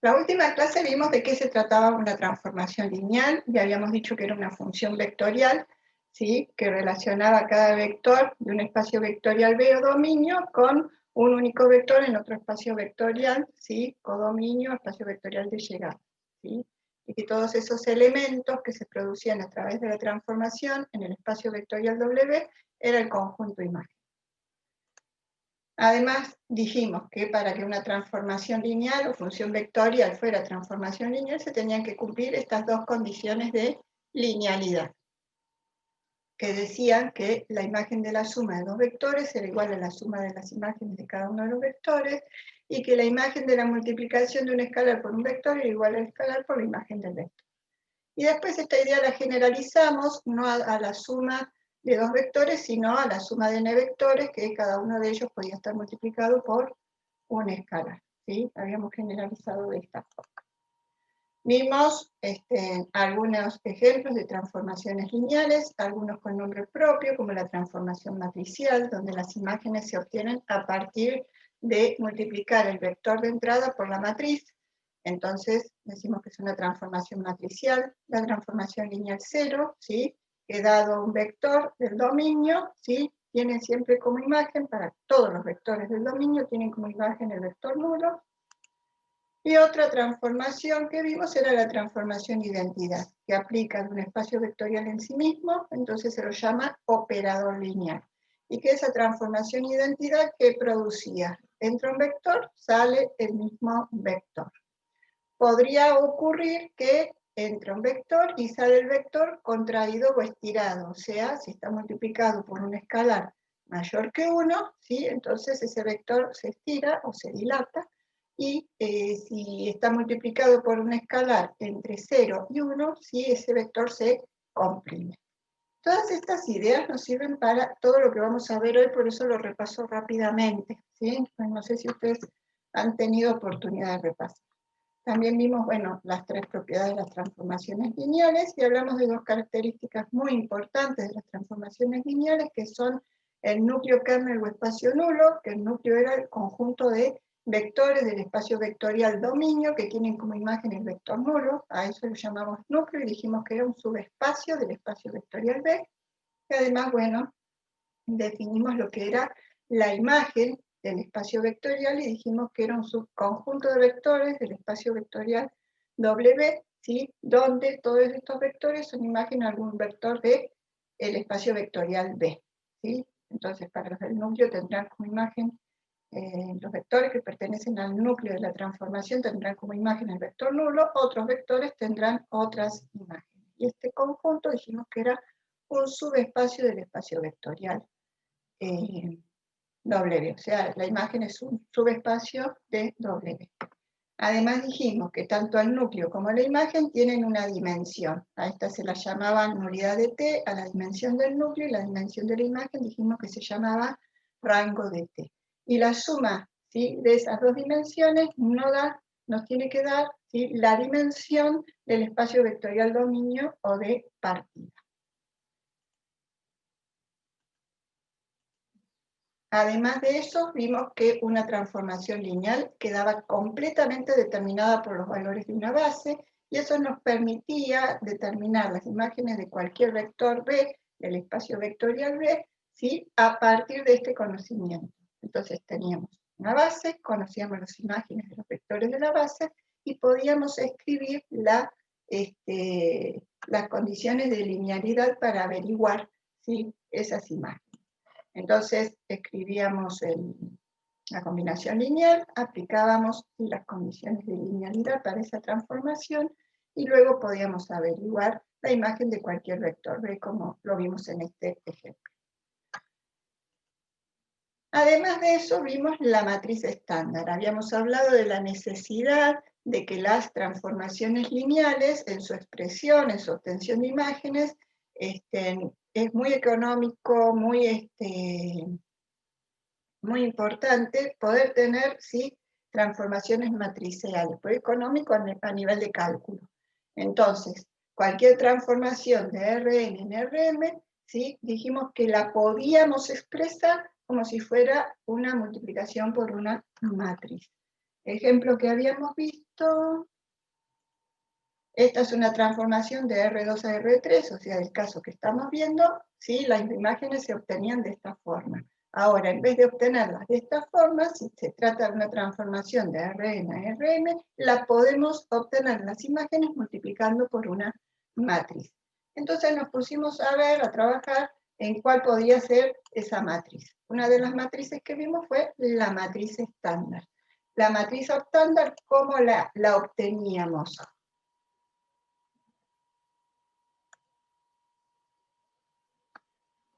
La última clase vimos de qué se trataba una transformación lineal, y habíamos dicho que era una función vectorial, ¿sí? Que relacionaba cada vector de un espacio vectorial B o dominio con un único vector en otro espacio vectorial, ¿sí? Codominio, espacio vectorial de llegada, ¿sí? Y que todos esos elementos que se producían a través de la transformación en el espacio vectorial W era el conjunto imagen. Además, dijimos que para que una transformación lineal o función vectorial fuera transformación lineal, se tenían que cumplir estas dos condiciones de linealidad, que decían que la imagen de la suma de dos vectores era igual a la suma de las imágenes de cada uno de los vectores, y que la imagen de la multiplicación de un escalar por un vector era igual al escalar por la imagen del vector. Y después esta idea la generalizamos, no a la suma de dos vectores, sino a la suma de n vectores, que cada uno de ellos podía estar multiplicado por un escalar, ¿sí? Habíamos generalizado de esta forma. Vimos algunos ejemplos de transformaciones lineales, algunos con nombre propio, como la transformación matricial, donde las imágenes se obtienen a partir de multiplicar el vector de entrada por la matriz. Entonces decimos que es una transformación matricial. La transformación lineal 0, ¿sí? Que dado un vector del dominio, ¿sí? Tiene siempre como imagen, para todos los vectores del dominio, tienen como imagen el vector nulo. Y otra transformación que vimos era la transformación identidad, que aplica en un espacio vectorial en sí mismo, entonces se lo llama operador lineal. Y que esa transformación identidad que producía, entra un vector, sale el mismo vector. Podría ocurrir que entra un vector y sale el vector contraído o estirado, o sea, si está multiplicado por un escalar mayor que 1, ¿sí? Entonces ese vector se estira o se dilata, y si está multiplicado por un escalar entre 0 y 1, ¿sí? Ese vector se comprime. Todas estas ideas nos sirven para todo lo que vamos a ver hoy, por eso lo repaso rápidamente, ¿sí? Pues no sé si ustedes han tenido oportunidad de repasar. También vimos, bueno, las tres propiedades de las transformaciones lineales, y hablamos de dos características muy importantes de las transformaciones lineales, que son el núcleo kernel o espacio nulo, que el núcleo era el conjunto de vectores del espacio vectorial dominio, que tienen como imagen el vector nulo, a eso lo llamamos núcleo, y dijimos que era un subespacio del espacio vectorial B, y además, bueno, definimos lo que era la imagen del espacio vectorial y dijimos que era un subconjunto de vectores del espacio vectorial W, ¿sí? Donde todos estos vectores son imagen de algún vector del espacio vectorial B, ¿sí? Entonces, para los del núcleo tendrán como imagen los vectores que pertenecen al núcleo de la transformación tendrán como imagen el vector nulo, otros vectores tendrán otras imágenes. Y este conjunto dijimos que era un subespacio del espacio vectorial W, o sea, la imagen es un subespacio de W. Además dijimos que tanto el núcleo como la imagen tienen una dimensión. A esta se la llamaban nulidad de T, a la dimensión del núcleo, y la dimensión de la imagen dijimos que se llamaba rango de T. Y la suma, ¿sí? De esas dos dimensiones nos tiene que dar, ¿sí? La dimensión del espacio vectorial dominio o de partida. Además de eso, vimos que una transformación lineal quedaba completamente determinada por los valores de una base, y eso nos permitía determinar las imágenes de cualquier vector B, del espacio vectorial B, ¿sí? A partir de este conocimiento. Entonces teníamos una base, conocíamos las imágenes de los vectores de la base, y podíamos escribir las condiciones de linealidad para averiguar, ¿sí? Esas imágenes. Entonces escribíamos la combinación lineal, aplicábamos las condiciones de linealidad para esa transformación, y luego podíamos averiguar la imagen de cualquier vector B, como lo vimos en este ejemplo. Además de eso, vimos la matriz estándar. Habíamos hablado de la necesidad de que las transformaciones lineales, en su expresión, en su obtención de imágenes, es muy económico, muy importante poder tener, ¿sí? Transformaciones matriciales, por económico a nivel de cálculo. Entonces, cualquier transformación de Rn en Rm, ¿sí? Dijimos que la podíamos expresar como si fuera una multiplicación por una matriz. ejemplo que habíamos visto, esta es una transformación de R2 a R3, o sea, el caso que estamos viendo, ¿sí? Las imágenes se obtenían de esta forma. Ahora, en vez de obtenerlas de esta forma, si se trata de una transformación de Rn a Rm, la podemos obtener las imágenes multiplicando por una matriz. Entonces nos pusimos a ver, a trabajar en cuál podía ser esa matriz. Una de las matrices que vimos fue la matriz estándar. La matriz estándar, ¿cómo la obteníamos?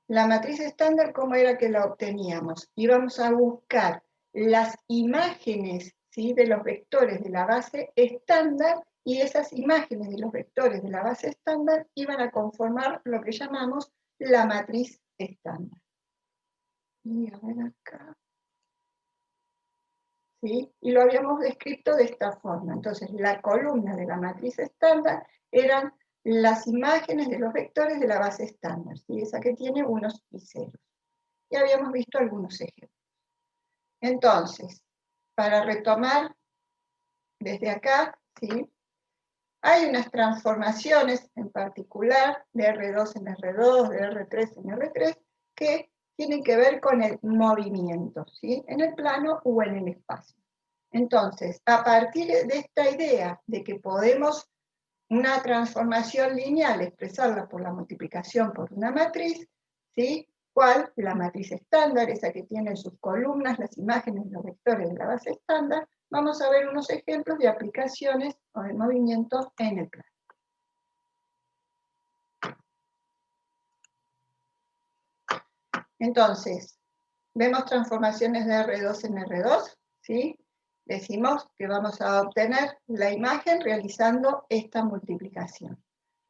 La matriz estándar, ¿cómo era que la obteníamos? Íbamos a buscar las imágenes, ¿sí?, de los vectores de la base estándar, y esas imágenes de los vectores de la base estándar iban a conformar lo que llamamos la matriz estándar. Y a ver acá. ¿Sí? Y lo habíamos descrito de esta forma. Entonces, la columna de la matriz estándar eran las imágenes de los vectores de la base estándar, ¿sí? Esa que tiene unos y ceros. Y habíamos visto algunos ejemplos. Entonces, para retomar desde acá, ¿sí?, hay unas transformaciones en particular de R2 en R2, de R3 en R3, que tienen que ver con el movimiento, ¿sí?, en el plano o en el espacio. Entonces, a partir de esta idea de que podemos una transformación lineal expresarla por la multiplicación por una matriz, ¿sí?, ¿cuál? La matriz estándar, esa que tiene en sus columnas las imágenes de los vectores de la base estándar. Vamos a ver unos ejemplos de aplicaciones o de movimientos en el plano. Entonces, vemos transformaciones de R2 en R2, ¿sí? Decimos que vamos a obtener la imagen realizando esta multiplicación.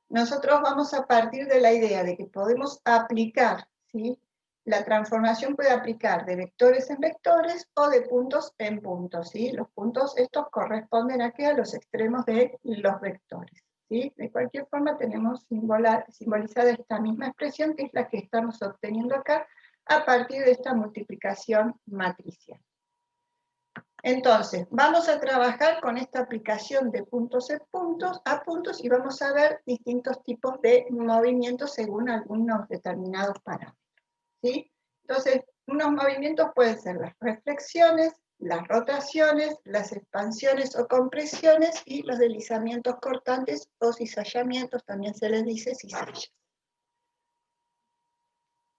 Nosotros vamos a partir de la idea de que podemos aplicar, ¿sí?, la transformación puede aplicar de vectores en vectores o de puntos en puntos, ¿sí? Los puntos estos corresponden aquí a los extremos de los vectores, ¿sí? De cualquier forma tenemos simbolizada esta misma expresión, que es la que estamos obteniendo acá a partir de esta multiplicación matricial. Entonces, vamos a trabajar con esta aplicación de puntos en puntos a puntos y vamos a ver distintos tipos de movimientos según algunos determinados parámetros, ¿sí? Entonces, unos movimientos pueden ser las reflexiones, las rotaciones, las expansiones o compresiones y los deslizamientos cortantes o cizallamientos, también se les dice cizallas.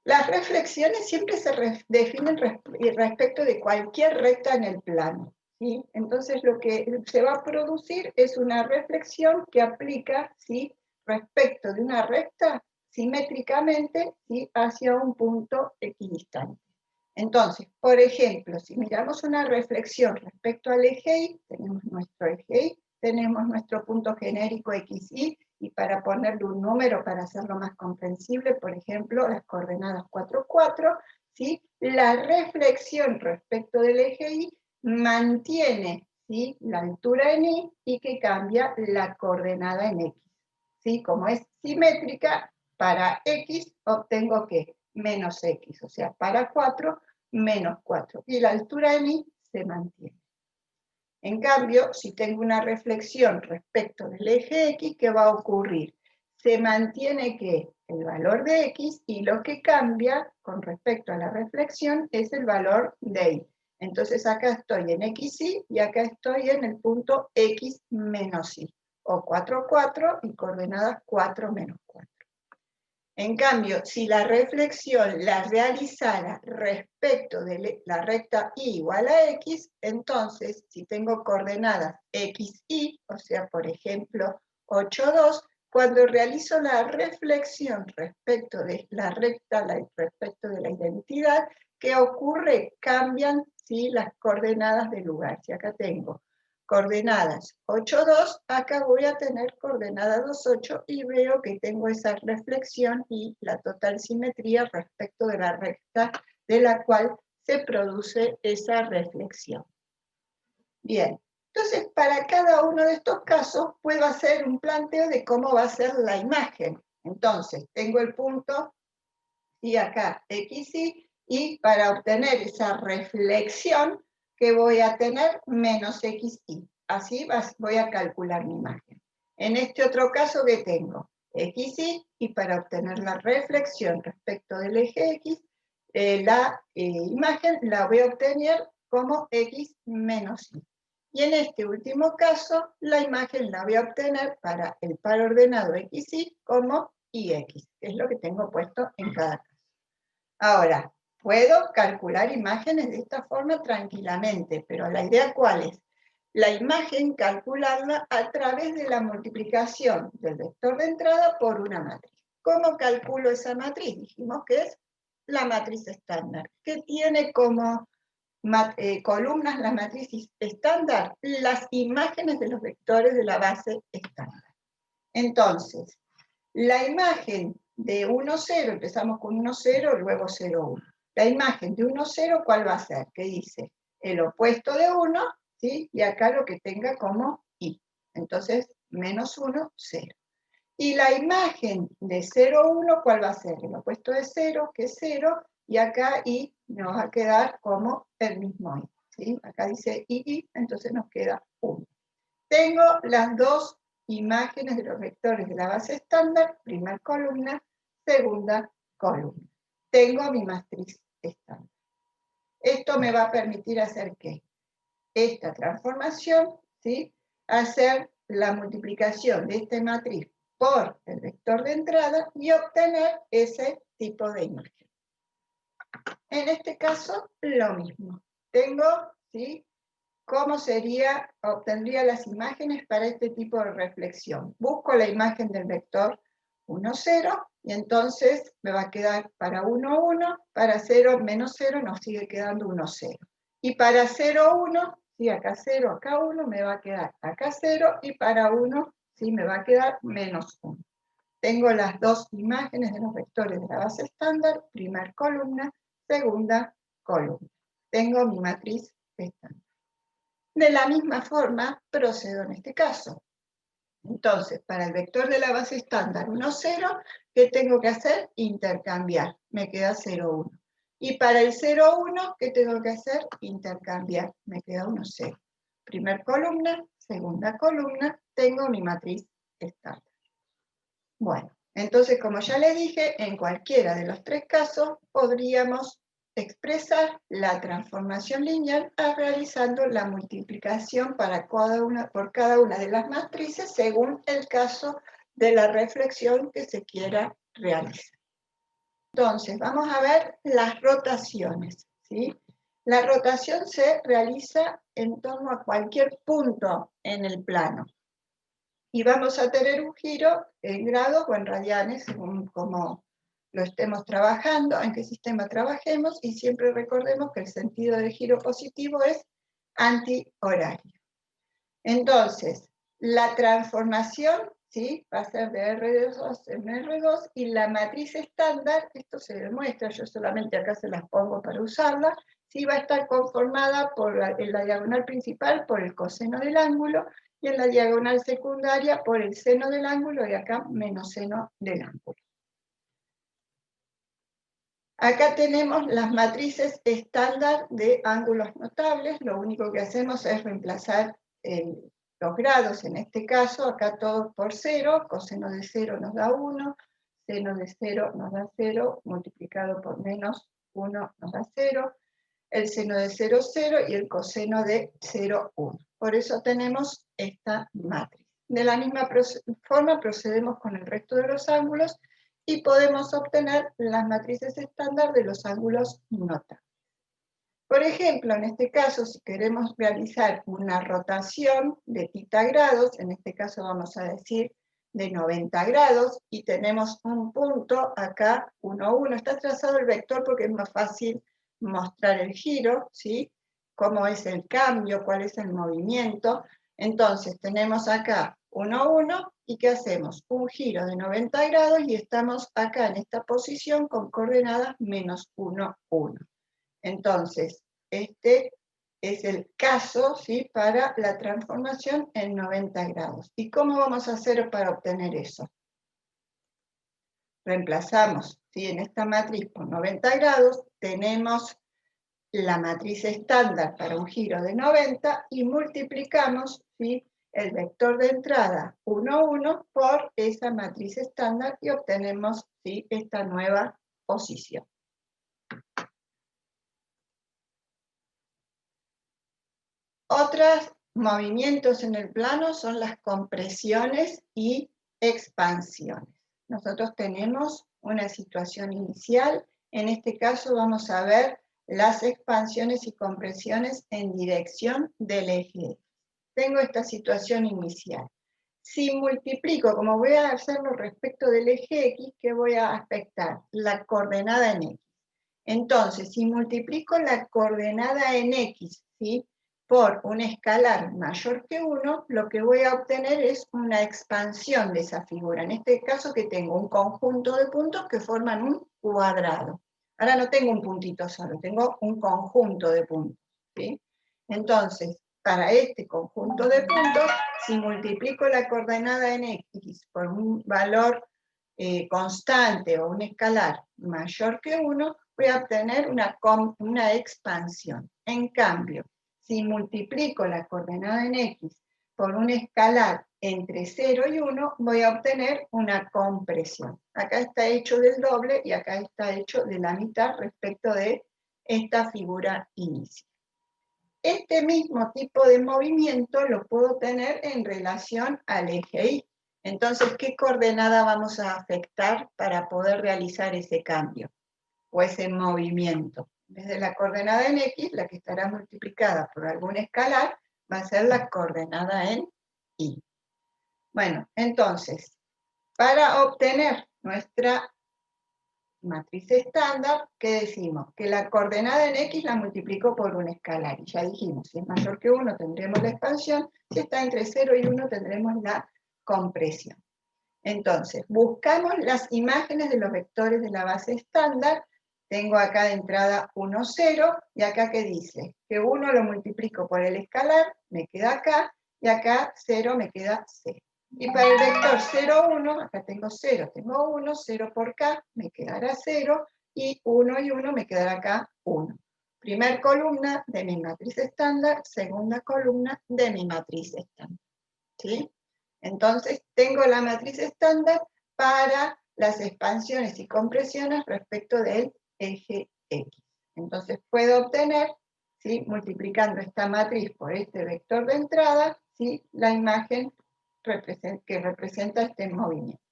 Las reflexiones siempre se definen respecto de cualquier recta en el plano, ¿sí? Entonces lo que se va a producir es una reflexión que aplica, ¿sí?, respecto de una recta simétricamente, ¿sí?, hacia un punto equidistante. Entonces, por ejemplo, si miramos una reflexión respecto al eje Y, tenemos nuestro eje Y, tenemos nuestro punto genérico XY, y para ponerle un número para hacerlo más comprensible, por ejemplo, las coordenadas 4, 4, ¿sí? La reflexión respecto del eje Y mantiene, ¿sí?, la altura en Y y que cambia la coordenada en X, ¿sí? Como es simétrica, para X obtengo que menos X, o sea, para 4, menos 4, y la altura en Y se mantiene. En cambio, si tengo una reflexión respecto del eje X, ¿qué va a ocurrir? Se mantiene que el valor de X, y lo que cambia con respecto a la reflexión es el valor de Y. Entonces acá estoy en XY y acá estoy en el punto X menos Y, o 4, 4 y coordenadas 4 menos 4. En cambio, si la reflexión la realizara respecto de la recta Y igual a X, entonces, si tengo coordenadas X, Y, o sea, por ejemplo, 8, 2, cuando realizo la reflexión respecto de la recta, respecto de la identidad, ¿qué ocurre? Cambian, ¿sí?, las coordenadas del lugar. Si acá tengo coordenadas 8, 2, acá voy a tener coordenada 2, 8, y veo que tengo esa reflexión y la total simetría respecto de la recta de la cual se produce esa reflexión. Bien, entonces para cada uno de estos casos puedo hacer un planteo de cómo va a ser la imagen. Entonces, tengo el punto y acá XY, y para obtener esa reflexión que voy a tener menos xy. Así voy a calcular mi imagen. En este otro caso, ¿qué tengo? Xy, y para obtener la reflexión respecto del eje X, la imagen la voy a obtener como X menos Y. Y en este último caso, la imagen la voy a obtener para el par ordenado XY como IX, que es lo que tengo puesto en cada caso. Ahora, puedo calcular imágenes de esta forma tranquilamente, pero la idea ¿cuál es? La imagen calcularla a través de la multiplicación del vector de entrada por una matriz. ¿Cómo calculo esa matriz? Dijimos que es la matriz estándar, que tiene como columnas la matriz estándar, las imágenes de los vectores de la base estándar. Entonces, la imagen de 1, 0, empezamos con 1, 0, luego 0, 1. La imagen de 1, 0, ¿cuál va a ser? Que dice el opuesto de 1, ¿sí? Y acá lo que tenga como y. Entonces, menos 1, 0. Y la imagen de 0, 1, ¿cuál va a ser? El opuesto de 0, que es 0, y acá y nos va a quedar como el mismo y. ¿Sí? Acá dice y, entonces nos queda 1. Tengo las dos imágenes de los vectores de la base estándar, primera columna, segunda columna. Tengo mi matriz estándar. Esto me va a permitir hacer ¿qué? Esta transformación, ¿sí? Hacer la multiplicación de esta matriz por el vector de entrada y obtener ese tipo de imagen. En este caso, lo mismo. Tengo, ¿sí? ¿Cómo sería? Obtendría las imágenes para este tipo de reflexión. Busco la imagen del vector 1, 0, y entonces me va a quedar para 1, 1, para 0, menos 0, nos sigue quedando 1, 0. Y para 0, 1, sí, acá 0, acá 1, me va a quedar acá 0, y para 1, sí, me va a quedar menos 1. Tengo las dos imágenes de los vectores de la base estándar, primera columna, segunda columna. Tengo mi matriz estándar. De la misma forma, procedo en este caso. Entonces, para el vector de la base estándar 1, 0, ¿qué tengo que hacer? Intercambiar. Me queda 0, 1. Y para el 0, 1, ¿qué tengo que hacer? Intercambiar. Me queda 1, 0. Primera columna, segunda columna, tengo mi matriz estándar. Bueno, entonces, como ya le dije, en cualquiera de los tres casos podríamos expresar la transformación lineal realizando la multiplicación por cada una de las matrices según el caso de la reflexión que se quiera realizar. Entonces, vamos a ver las rotaciones, ¿sí? La rotación se realiza en torno a cualquier punto en el plano. Y vamos a tener un giro en grados o en radianes, según cómo lo estemos trabajando, en qué sistema trabajemos, y siempre recordemos que el sentido del giro positivo es antihorario. Entonces, la transformación, ¿sí? Va a ser de R2 en R2, y la matriz estándar, esto se demuestra, yo solamente acá se las pongo para usarla, ¿sí? Va a estar conformada en la diagonal principal por el coseno del ángulo, y en la diagonal secundaria por el seno del ángulo, y acá menos seno del ángulo. Acá tenemos las matrices estándar de ángulos notables. Lo único que hacemos es reemplazar los grados, en este caso, acá todos por 0, coseno de 0 nos da 1, seno de 0 nos da 0, multiplicado por menos 1 nos da 0, el seno de 0, 0, y el coseno de 0, 1. Por eso tenemos esta matriz. De la misma forma procedemos con el resto de los ángulos y podemos obtener las matrices estándar de los ángulos notables. Por ejemplo, en este caso, si queremos realizar una rotación de θ grados, en este caso vamos a decir de 90 grados, y tenemos un punto acá, 1, 1. Está trazado el vector porque es más fácil mostrar el giro, ¿sí? Cómo es el cambio, cuál es el movimiento. Entonces, tenemos acá 1, 1, ¿y qué hacemos? Un giro de 90 grados y estamos acá en esta posición con coordenadas menos 1, 1. Entonces, este es el caso, ¿sí? Para la transformación en 90 grados. ¿Y cómo vamos a hacer para obtener eso? Reemplazamos, ¿sí? En esta matriz por 90 grados tenemos la matriz estándar para un giro de 90 y multiplicamos, ¿sí?, el vector de entrada 1, 1 por esa matriz estándar y obtenemos, ¿sí?, esta nueva posición. Otros movimientos en el plano son las compresiones y expansiones. Nosotros tenemos una situación inicial, en este caso vamos a ver las expansiones y compresiones en dirección del eje. Tengo esta situación inicial. Si multiplico, como voy a hacerlo respecto del eje X, ¿qué voy a afectar? La coordenada en X. Entonces, si multiplico la coordenada en X, ¿sí?, por un escalar mayor que 1, lo que voy a obtener es una expansión de esa figura. En este caso que tengo un conjunto de puntos que forman un cuadrado. Ahora no tengo un puntito solo, tengo un conjunto de puntos, ¿sí? Entonces, para este conjunto de puntos, si multiplico la coordenada en X por un valor constante o un escalar mayor que 1, voy a obtener una expansión. En cambio, si multiplico la coordenada en X por un escalar entre 0 y 1, voy a obtener una compresión. Acá está hecho del doble y acá está hecho de la mitad respecto de esta figura inicial. Este mismo tipo de movimiento lo puedo tener en relación al eje Y. Entonces, ¿qué coordenada vamos a afectar para poder realizar ese cambio o ese movimiento? Desde la coordenada en X, la que estará multiplicada por algún escalar, va a ser la coordenada en Y. Bueno, entonces, para obtener nuestra matriz estándar, ¿qué decimos? Que la coordenada en X la multiplico por un escalar. Y ya dijimos, si es mayor que 1 tendremos la expansión, si está entre 0 y 1 tendremos la compresión. Entonces, buscamos las imágenes de los vectores de la base estándar. Tengo acá de entrada 1, 0, y acá que dice que 1 lo multiplico por el escalar, me queda acá, y acá 0 me queda 0. Y para el vector 0, 1, acá tengo 0, tengo 1, 0 por acá, me quedará 0, y 1 y 1 me quedará acá 1. Primer columna de mi matriz estándar, segunda columna de mi matriz estándar. ¿Sí? Entonces, tengo la matriz estándar para las expansiones y compresiones respecto del eje X. Entonces, puedo obtener, ¿sí?, multiplicando esta matriz por este vector de entrada, ¿sí?, la imagen que representa este movimiento.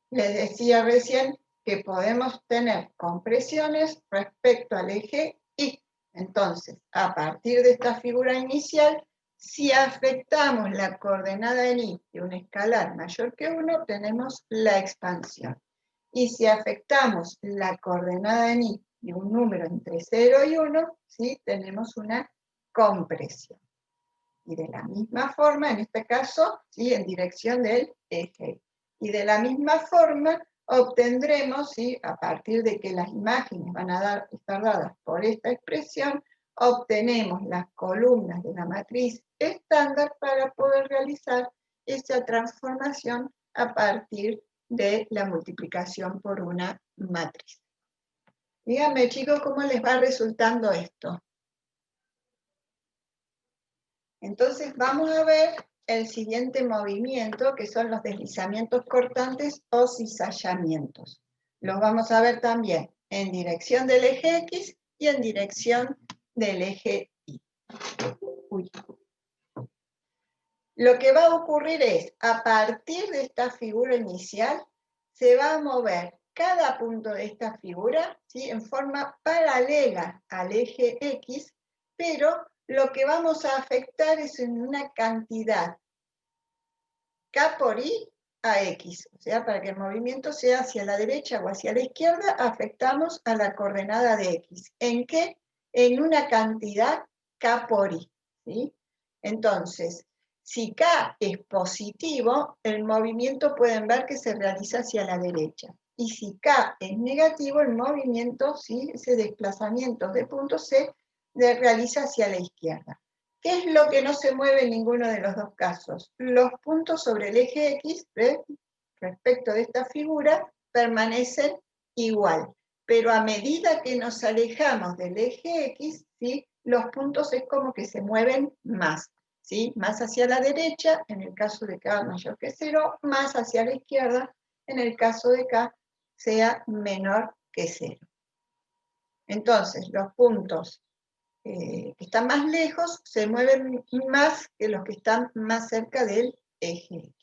Les decía recién que podemos tener compresiones respecto al eje Y. Entonces, a partir de esta figura inicial, si afectamos la coordenada en Y de un escalar mayor que 1, tenemos la expansión. Y si afectamos la coordenada en Y de un número entre 0 y 1, ¿sí?, tenemos una compresión. Y de la misma forma, en este caso, ¿sí?, en dirección del eje. Y de la misma forma obtendremos, ¿sí?, a partir de que las imágenes van a estar dadas por esta expresión, obtenemos las columnas de la matriz estándar para poder realizar esa transformación a partir de la multiplicación por una matriz. Díganme, chicos, ¿cómo les va resultando esto? Entonces vamos a ver el siguiente movimiento, que son los deslizamientos cortantes o cizallamientos. Los vamos a ver también en dirección del eje X y en dirección del eje Y. Uy. Lo que va a ocurrir es, a partir de esta figura inicial, se va a mover cada punto de esta figura, ¿sí?, en forma paralela al eje X, pero lo que vamos a afectar es en una cantidad K por I a X. O sea, para que el movimiento sea hacia la derecha o hacia la izquierda, afectamos a la coordenada de X. ¿En qué? En una cantidad K por I. ¿Sí? Entonces, si K es positivo, el movimiento pueden ver que se realiza hacia la derecha. Y si K es negativo, el movimiento, ¿sí?, ese desplazamiento de puntos se realiza hacia la izquierda. ¿Qué es lo que no se mueve en ninguno de los dos casos? Los puntos sobre el eje X, respecto de esta figura, permanecen igual. pero a medida que nos alejamos del eje X, ¿sí? Los puntos es como que se mueven más, ¿sí? Más hacia la derecha, en el caso de K mayor que 0, más hacia la izquierda, en el caso de K sea menor que 0. Entonces, los puntos que están más lejos se mueven más que los que están más cerca del eje X.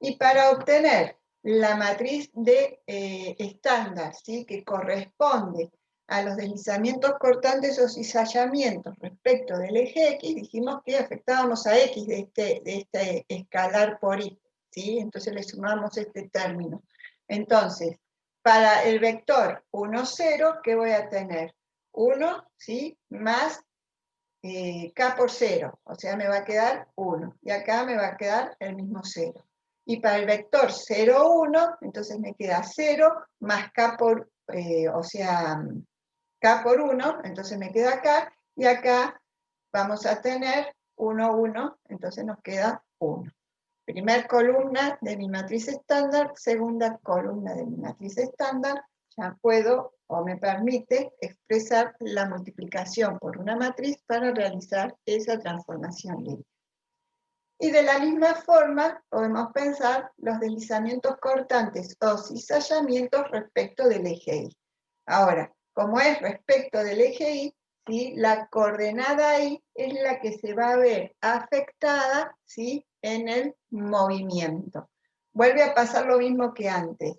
Y para obtener la matriz de estándar, ¿sí? Que corresponde a los deslizamientos cortantes o cizallamientos respecto del eje X, dijimos que afectábamos a X de este escalar por Y, ¿sí? Entonces le sumamos este término. Entonces, para el vector 1, 0, ¿qué voy a tener? 1, ¿sí? Más K por 0, o sea, me va a quedar 1. Y acá me va a quedar el mismo 0. Y para el vector 0, 1, entonces me queda 0 más K por, K por 1, entonces me queda acá, y acá vamos a tener 1, 1, entonces nos queda 1. Primer columna de mi matriz estándar, segunda columna de mi matriz estándar, ya puedo o me permite expresar la multiplicación por una matriz para realizar esa transformación lineal. Y de la misma forma podemos pensar los deslizamientos cortantes o cizallamientos respecto del eje Y. Ahora, como es respecto del eje Y, ¿sí? La coordenada Y es la que se va a ver afectada, ¿sí? En el movimiento. Vuelve a pasar lo mismo que antes.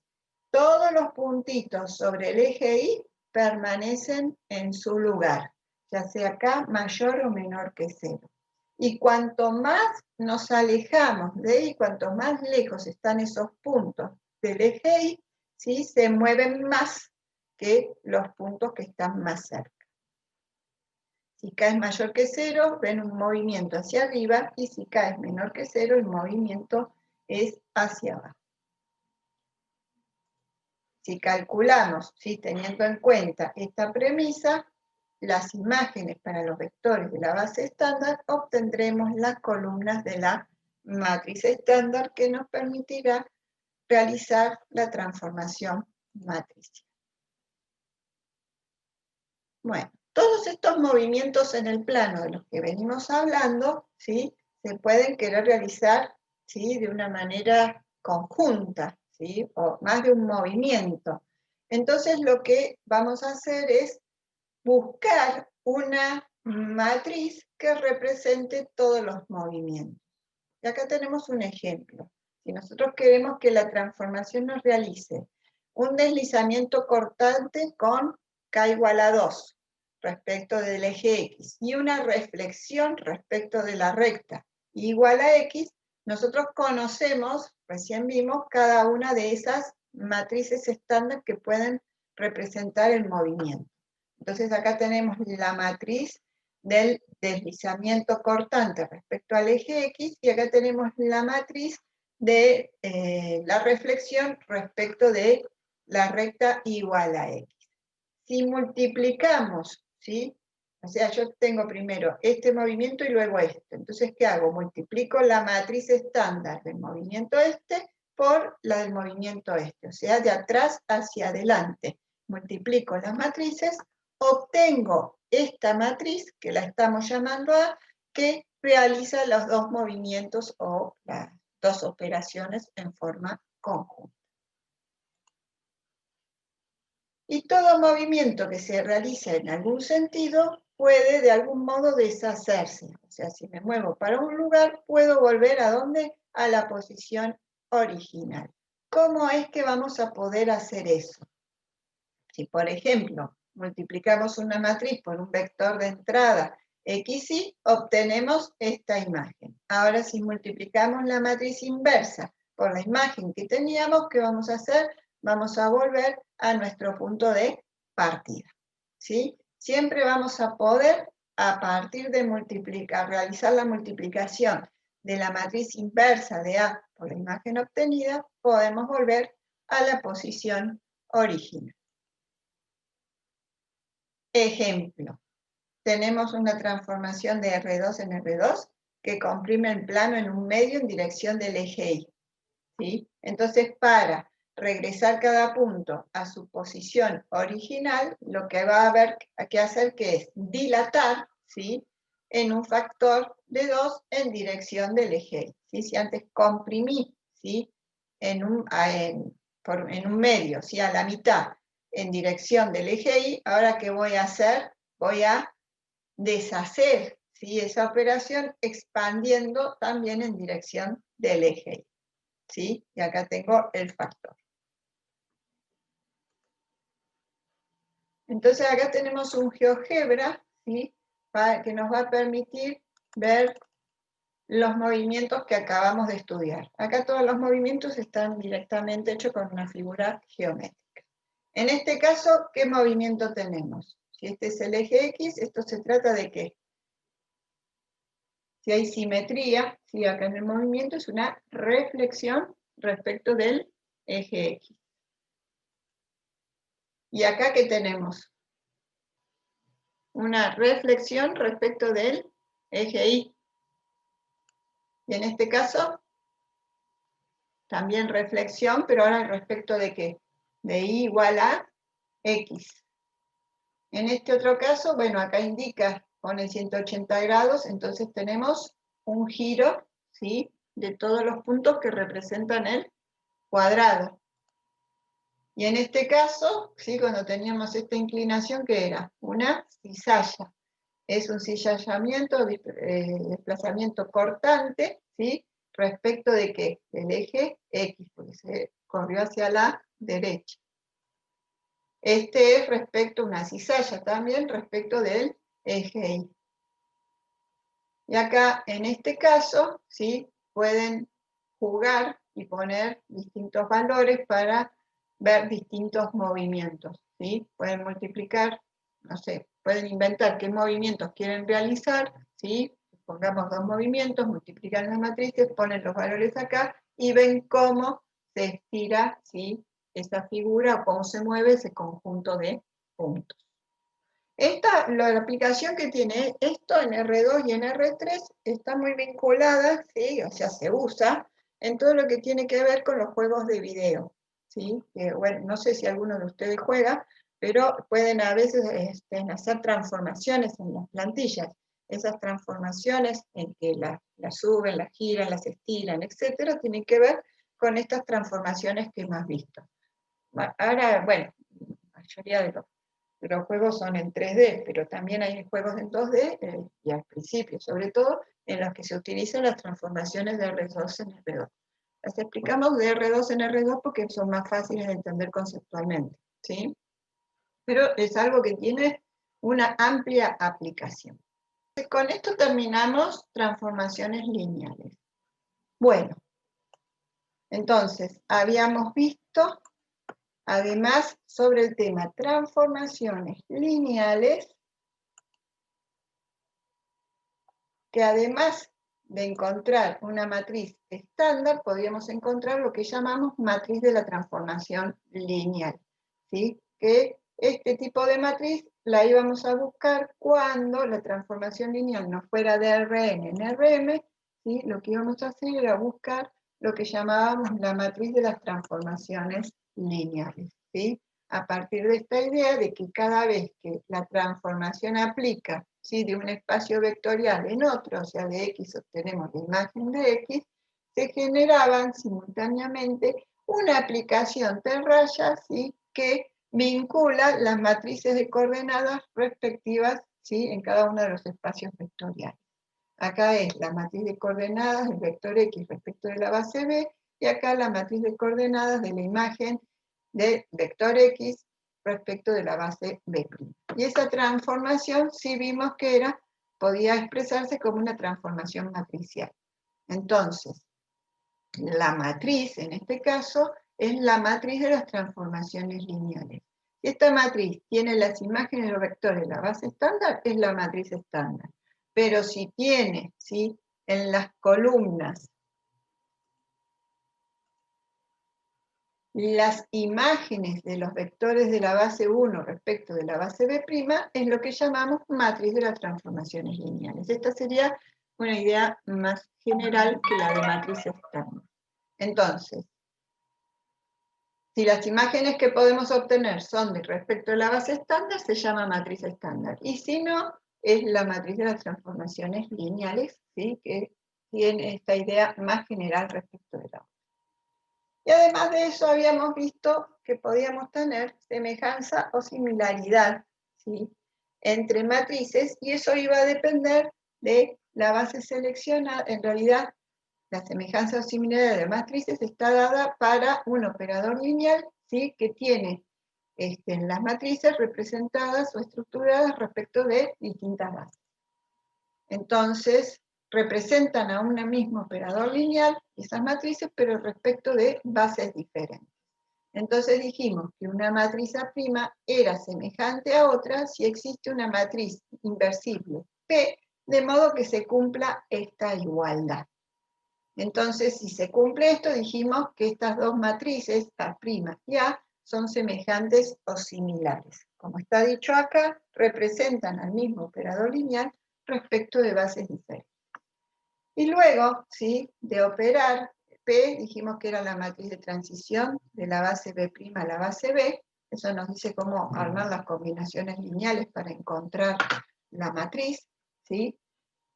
Todos los puntitos sobre el eje Y permanecen en su lugar, ya sea acá mayor o menor que 0. Y cuanto más nos alejamos de Y, cuanto más lejos están esos puntos del eje Y, ¿sí? Se mueven más que los puntos que están más cerca. Si K es mayor que 0, ven un movimiento hacia arriba, y si K es menor que 0, el movimiento es hacia abajo. Si calculamos, ¿sí? Teniendo en cuenta esta premisa, las imágenes para los vectores de la base estándar, obtendremos las columnas de la matriz estándar que nos permitirá realizar la transformación matricial. Bueno, todos estos movimientos en el plano de los que venimos hablando, ¿sí? Se pueden querer realizar, ¿sí? De una manera conjunta, ¿sí? O más de un movimiento. Entonces lo que vamos a hacer es buscar una matriz que represente todos los movimientos. Y acá tenemos un ejemplo. Si nosotros queremos que la transformación nos realice un deslizamiento cortante con K igual a 2 respecto del eje X y una reflexión respecto de la recta igual a X, nosotros conocemos, recién vimos, cada una de esas matrices estándar que pueden representar el movimiento. Entonces acá tenemos la matriz del deslizamiento cortante respecto al eje X, y acá tenemos la matriz de la reflexión respecto de la recta igual a X. Si multiplicamos, ¿sí? O sea, yo tengo primero este movimiento y luego este. Entonces, ¿qué hago? Multiplico la matriz estándar del movimiento este por la del movimiento este. O sea, de atrás hacia adelante. Multiplico las matrices, obtengo esta matriz, que la estamos llamando A, que realiza los dos movimientos o las dos operaciones en forma conjunta. Y todo movimiento que se realiza en algún sentido puede de algún modo deshacerse. O sea, si me muevo para un lugar, puedo volver ¿a dónde? A la posición original. ¿Cómo es que vamos a poder hacer eso? Si, por ejemplo, multiplicamos una matriz por un vector de entrada XY, obtenemos esta imagen. Ahora, si multiplicamos la matriz inversa por la imagen que teníamos, ¿qué vamos a hacer? Vamos a volver a nuestro punto de partida, ¿sí? Siempre vamos a poder, a partir de realizar la multiplicación de la matriz inversa de A por la imagen obtenida, podemos volver a la posición original. Ejemplo, tenemos una transformación de R2 en R2 que comprime el plano en un medio en dirección del eje Y, ¿sí? Entonces, para regresar cada punto a su posición original, lo que va a haber que hacer que es dilatar, ¿sí?, en un factor de 2 en dirección del eje Y. ¿Sí? Si antes comprimí, ¿sí?, en un medio, ¿sí?, a la mitad en dirección del eje Y, ahora ¿qué voy a hacer? Voy a deshacer, ¿sí?, esa operación expandiendo también en dirección del eje Y. ¿Sí? Y acá tengo el factor. Entonces acá tenemos un GeoGebra, ¿sí?, que nos va a permitir ver los movimientos que acabamos de estudiar. Acá todos los movimientos están directamente hechos con una figura geométrica. En este caso, ¿qué movimiento tenemos? Si este es el eje X, esto se trata de que si hay simetría, ¿sí?, acá en el movimiento es una reflexión respecto del eje X. ¿Y acá qué tenemos? Una reflexión respecto del eje Y. Y en este caso, también reflexión, pero ahora respecto de ¿qué? De Y igual a X. En este otro caso, bueno, acá indica, pone 180 grados, entonces tenemos un giro, ¿sí?, de todos los puntos que representan el cuadrado. Y en este caso, ¿sí?, cuando teníamos esta inclinación, ¿qué era? Una cizalla. Es un cizallamiento, desplazamiento cortante, ¿sí?, respecto de ¿qué? Del eje X, porque se corrió hacia la derecha. Este es respecto a una cizalla también, respecto del eje Y. Y acá, en este caso, ¿sí?, pueden jugar y poner distintos valores para ver distintos movimientos, ¿sí? Pueden multiplicar, no sé, pueden inventar qué movimientos quieren realizar, ¿sí? Pongamos 2 movimientos, multiplican las matrices, ponen los valores acá y ven cómo se estira, ¿sí?, esa figura o cómo se mueve ese conjunto de puntos. La aplicación que tiene esto en R2 y en R3 está muy vinculada, ¿sí?, o sea, se usa en todo lo que tiene que ver con los juegos de video, ¿sí? Bueno, no sé si alguno de ustedes juega, pero pueden a veces hacer transformaciones en las plantillas. Esas transformaciones en que las suben, las giran, las estiran, etcétera, tienen que ver con estas transformaciones que hemos visto. Ahora, bueno, la mayoría de los juegos son en 3D, pero también hay juegos en 2D, y al principio, sobre todo, en los que se utilizan las transformaciones de R2 en R2. Las explicamos de R2 en R2 porque son más fáciles de entender conceptualmente, ¿sí? Pero es algo que tiene una amplia aplicación. Con esto terminamos transformaciones lineales. Bueno, entonces, habíamos visto, además, sobre el tema transformaciones lineales, que además de encontrar una matriz estándar, podríamos encontrar lo que llamamos matriz de la transformación lineal, ¿sí? Que este tipo de matriz la íbamos a buscar cuando la transformación lineal no fuera de Rn en Rm, ¿sí? Lo que íbamos a hacer era buscar lo que llamábamos la matriz de las transformaciones lineales, ¿sí? A partir de esta idea de que cada vez que la transformación aplica, ¿sí?, de un espacio vectorial en otro, o sea, de X obtenemos la imagen de X, se generaban simultáneamente una aplicación de rayas, ¿sí?, que vincula las matrices de coordenadas respectivas, ¿sí?, en cada uno de los espacios vectoriales. Acá es la matriz de coordenadas del vector X respecto de la base B, y acá la matriz de coordenadas de la imagen del vector X respecto de la base B'. Y esa transformación sí vimos que podía expresarse como una transformación matricial. Entonces, la matriz, en este caso, es la matriz de las transformaciones lineales. Si esta matriz tiene las imágenes de los vectores de la base estándar, es la matriz estándar. Pero si tiene, ¿sí?, en las columnas las imágenes de los vectores de la base 1 respecto de la base B', es lo que llamamos matriz de las transformaciones lineales. Esta sería una idea más general que la de matriz estándar. Entonces, Si las imágenes que podemos obtener son respecto a la base estándar, se llama matriz estándar. Y si no, es la matriz de las transformaciones lineales, ¿sí? Que tiene esta idea más general respecto de la otra. Y además de eso, habíamos visto que podíamos tener semejanza o similaridad, ¿sí? Entre matrices, y eso iba a depender de la base seleccionada. En realidad, la semejanza o similaridad de matrices está dada para un operador lineal, ¿sí? Que tiene en las matrices representadas o estructuradas respecto de distintas bases. Entonces, representan a un mismo operador lineal esas matrices, pero respecto de bases diferentes. Entonces dijimos que una matriz A' era semejante a otra si existe una matriz inversible P, de modo que se cumpla esta igualdad. Entonces, si se cumple esto, dijimos que estas dos matrices, A' y A, son semejantes o similares. Como está dicho acá, representan al mismo operador lineal respecto de bases diferentes. Y luego, ¿sí? De operar P, dijimos que era la matriz de transición de la base B' a la base B. Eso nos dice cómo armar las combinaciones lineales para encontrar la matriz, ¿sí?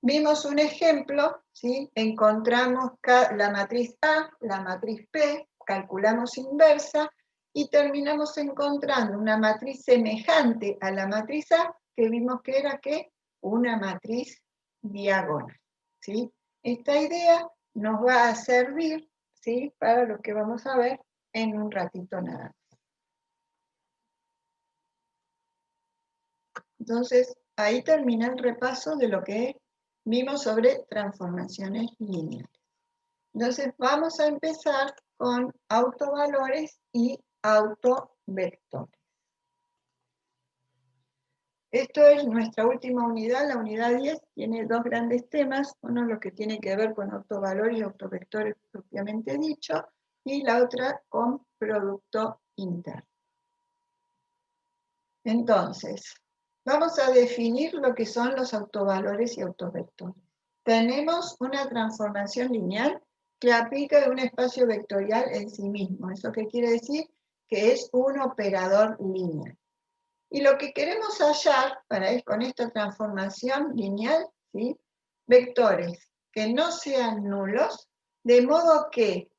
Vimos un ejemplo, ¿sí? Encontramos la matriz A, la matriz P, calculamos inversa y terminamos encontrando una matriz semejante a la matriz A, que vimos que era ¿qué? Una matriz diagonal, ¿sí? Esta idea nos va a servir, ¿sí? Para lo que vamos a ver en un ratito nada más. Entonces, ahí termina el repaso de lo que vimos sobre transformaciones lineales. Entonces, vamos a empezar con autovalores y autovectores. Esto es nuestra última unidad, la unidad 10, tiene dos grandes temas, uno lo que tiene que ver con autovalores y autovectores propiamente dicho, y la otra con producto interno. Entonces, vamos a definir lo que son los autovalores y autovectores. Tenemos una transformación lineal que aplica un espacio vectorial en sí mismo. ¿Eso qué quiere decir? Que es un operador lineal. Y lo que queremos hallar con esta transformación lineal, ¿sí? Vectores que no sean nulos, de modo que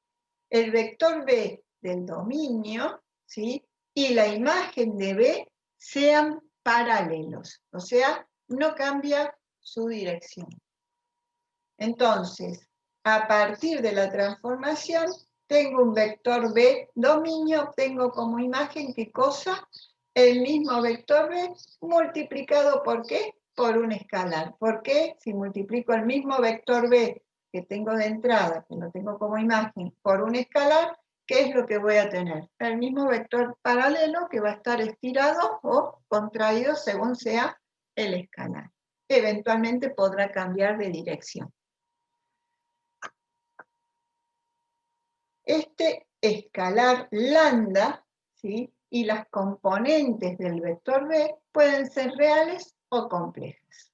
el vector B del dominio, ¿sí? Y la imagen de B sean paralelos, o sea, no cambia su dirección. Entonces, a partir de la transformación, tengo un vector B dominio, tengo como imagen, ¿qué cosa? El mismo vector B multiplicado, ¿por qué? Por un escalar. ¿Por qué? Si multiplico el mismo vector B que tengo de entrada, que lo tengo como imagen, por un escalar, ¿qué es lo que voy a tener? El mismo vector paralelo que va a estar estirado o contraído según sea el escalar. Eventualmente podrá cambiar de dirección. Este escalar lambda, ¿sí? Y las componentes del vector B pueden ser reales o complejas.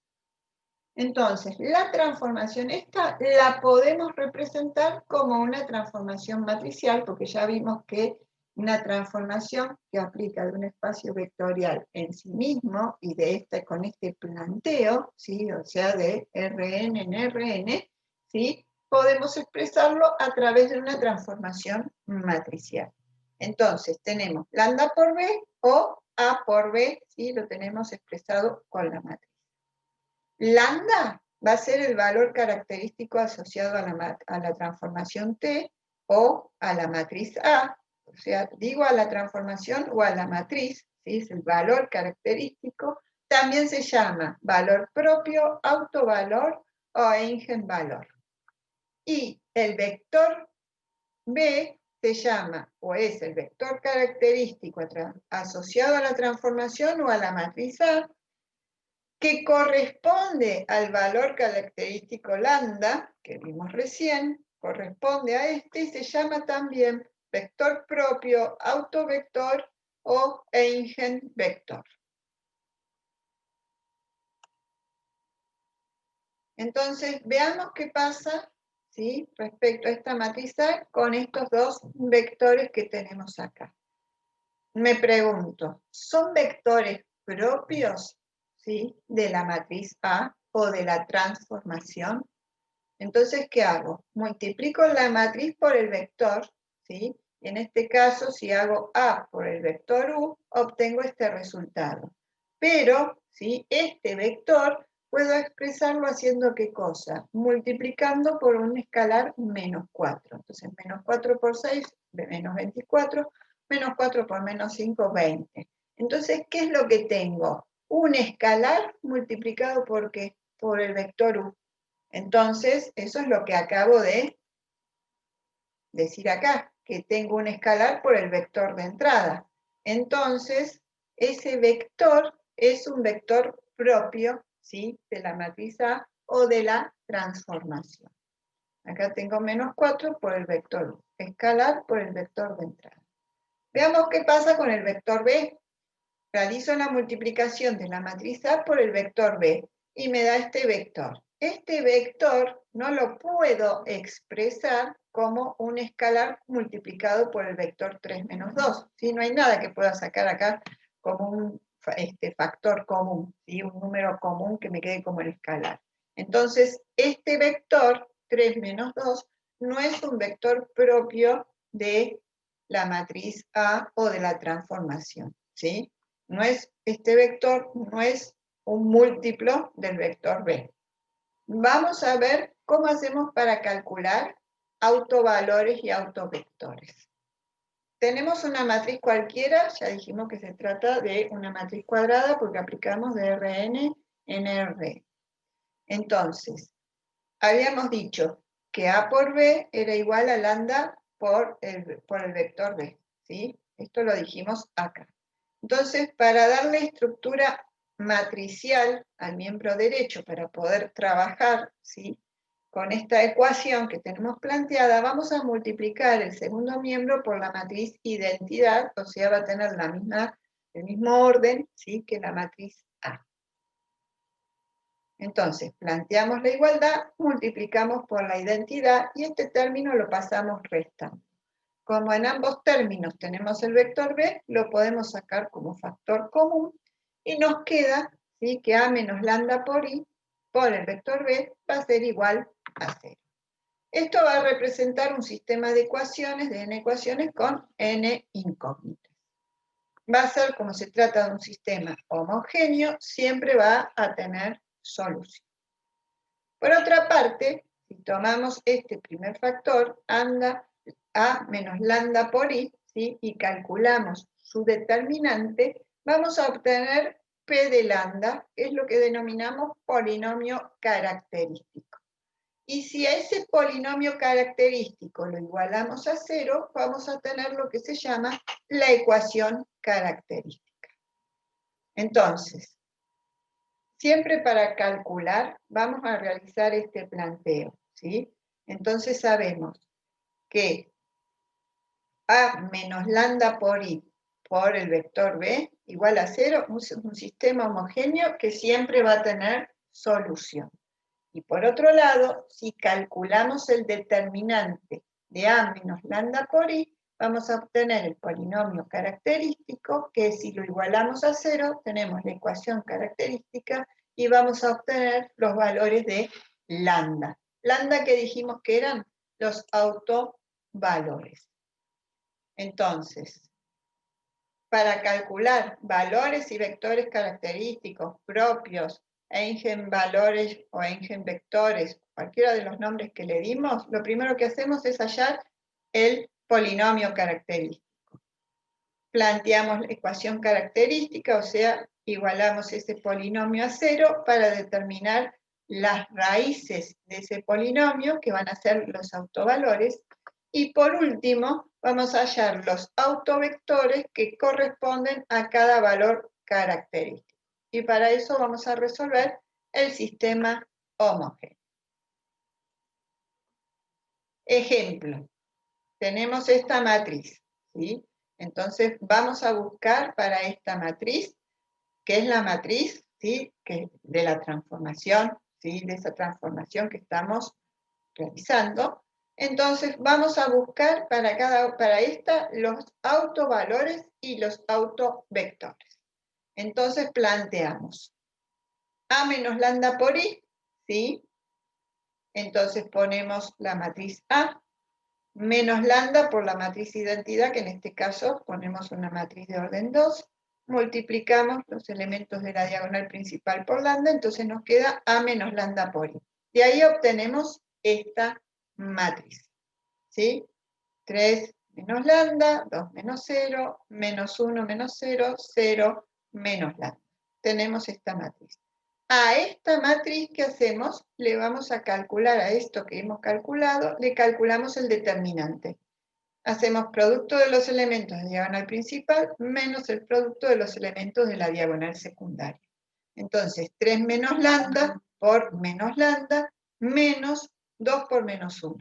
Entonces, la transformación esta la podemos representar como una transformación matricial, porque ya vimos que una transformación que aplica de un espacio vectorial en sí mismo y de con este planteo, ¿sí? O sea, de Rn en Rn, ¿sí? Podemos expresarlo a través de una transformación matricial. Entonces, tenemos lambda por B o A por B, ¿sí? Lo tenemos expresado con la matriz. Lambda va a ser el valor característico asociado a la transformación T o a la matriz A, o sea, digo a la transformación o a la matriz, ¿sí? Es el valor característico, también se llama valor propio, autovalor o eigenvalor. Y el vector B se llama o es el vector característico asociado a la transformación o a la matriz A, que corresponde al valor característico lambda, que vimos recién, corresponde a este y se llama también vector propio, autovector o eigenvector. Entonces, veamos qué pasa, ¿sí? Respecto a esta matriz A con estos dos vectores que tenemos acá. me pregunto, ¿son vectores propios, ¿sí?, de la matriz A o de la transformación? Entonces, ¿qué hago? Multiplico la matriz por el vector, ¿sí? En este caso, si hago A por el vector U, obtengo este resultado. Pero, ¿sí?, este vector puedo expresarlo haciendo ¿qué cosa? Multiplicando por un escalar menos 4. Entonces, menos 4 por 6, menos 24, menos 4 por menos 5, 20. Entonces, ¿qué es lo que tengo? Un escalar multiplicado ¿por qué? Por el vector U. Entonces, eso es lo que acabo de decir acá, que tengo un escalar por el vector de entrada. Entonces, ese vector es un vector propio, ¿sí?, de la matriz A o de la transformación. Acá tengo menos 4 por el vector U, escalar por el vector de entrada. Veamos qué pasa con el vector B. Realizo la multiplicación de la matriz A por el vector B y me da este vector. Este vector no lo puedo expresar como un escalar multiplicado por el vector 3 menos 2. ¿Sí? No hay nada que pueda sacar acá como un factor común, ¿sí?, un número común que me quede como el escalar. Entonces, este vector 3 menos 2 no es un vector propio de la matriz A o de la transformación, ¿sí? No es, este vector no es un múltiplo del vector B. Vamos a ver cómo hacemos para calcular autovalores y autovectores. Tenemos una matriz cualquiera, ya dijimos que se trata de una matriz cuadrada porque aplicamos de Rn en R. Entonces, habíamos dicho que A por B era igual a lambda por el vector B, ¿sí? Esto lo dijimos acá. Entonces, para darle estructura matricial al miembro derecho, para poder trabajar, ¿sí?, con esta ecuación que tenemos planteada, vamos a multiplicar el segundo miembro por la matriz identidad, o sea, va a tener el mismo orden, ¿sí?, que la matriz A. Entonces, planteamos la igualdad, multiplicamos por la identidad y este término lo pasamos restando. Como en ambos términos tenemos el vector B, lo podemos sacar como factor común y nos queda, ¿sí?, que A menos lambda por I por el vector B va a ser igual a 0. Esto va a representar un sistema de ecuaciones, de n ecuaciones con n incógnitas. Va a ser, como se trata de un sistema homogéneo, siempre va a tener solución. Por otra parte, si tomamos este primer factor, A menos lambda por I, ¿sí?, y calculamos su determinante, vamos a obtener P de lambda, que es lo que denominamos polinomio característico. Y si a ese polinomio característico lo igualamos a 0, vamos a tener lo que se llama la ecuación característica. Entonces, siempre para calcular vamos a realizar este planteo, ¿sí? Entonces sabemos que A menos lambda por I por el vector B igual a 0, un sistema homogéneo que siempre va a tener solución. Y por otro lado, si calculamos el determinante de A menos lambda por I, vamos a obtener el polinomio característico, que si lo igualamos a 0, tenemos la ecuación característica y vamos a obtener los valores de lambda. Lambda que dijimos que eran los autovalores. Entonces, para calcular valores y vectores característicos propios, eigenvalores o eigenvectores, cualquiera de los nombres que le dimos, lo primero que hacemos es hallar el polinomio característico. Planteamos la ecuación característica, o sea, igualamos ese polinomio a 0 para determinar las raíces de ese polinomio, que van a ser los autovalores, y por último, vamos a hallar los autovectores que corresponden a cada valor característico. Y para eso vamos a resolver el sistema homogéneo. Ejemplo, tenemos esta matriz, ¿sí? Entonces vamos a buscar para esta matriz, que es la matriz, ¿sí?, de la transformación, ¿sí?, de esa transformación que estamos realizando. Entonces vamos a buscar para esta los autovalores y los autovectores. Entonces planteamos A menos lambda por I, ¿sí? Entonces ponemos la matriz A, menos lambda por la matriz identidad, que en este caso ponemos una matriz de orden 2, multiplicamos los elementos de la diagonal principal por lambda, entonces nos queda A menos lambda por I. De ahí obtenemos esta matriz, ¿sí? 3 menos lambda, 2 menos 0, menos 1 menos 0, 0 menos lambda. Tenemos esta matriz. A esta matriz que hacemos, le vamos a calcular a esto que hemos calculado, le calculamos el determinante. Hacemos producto de los elementos de diagonal principal menos el producto de los elementos de la diagonal secundaria. Entonces, 3 menos lambda por menos lambda menos 2 por menos 1.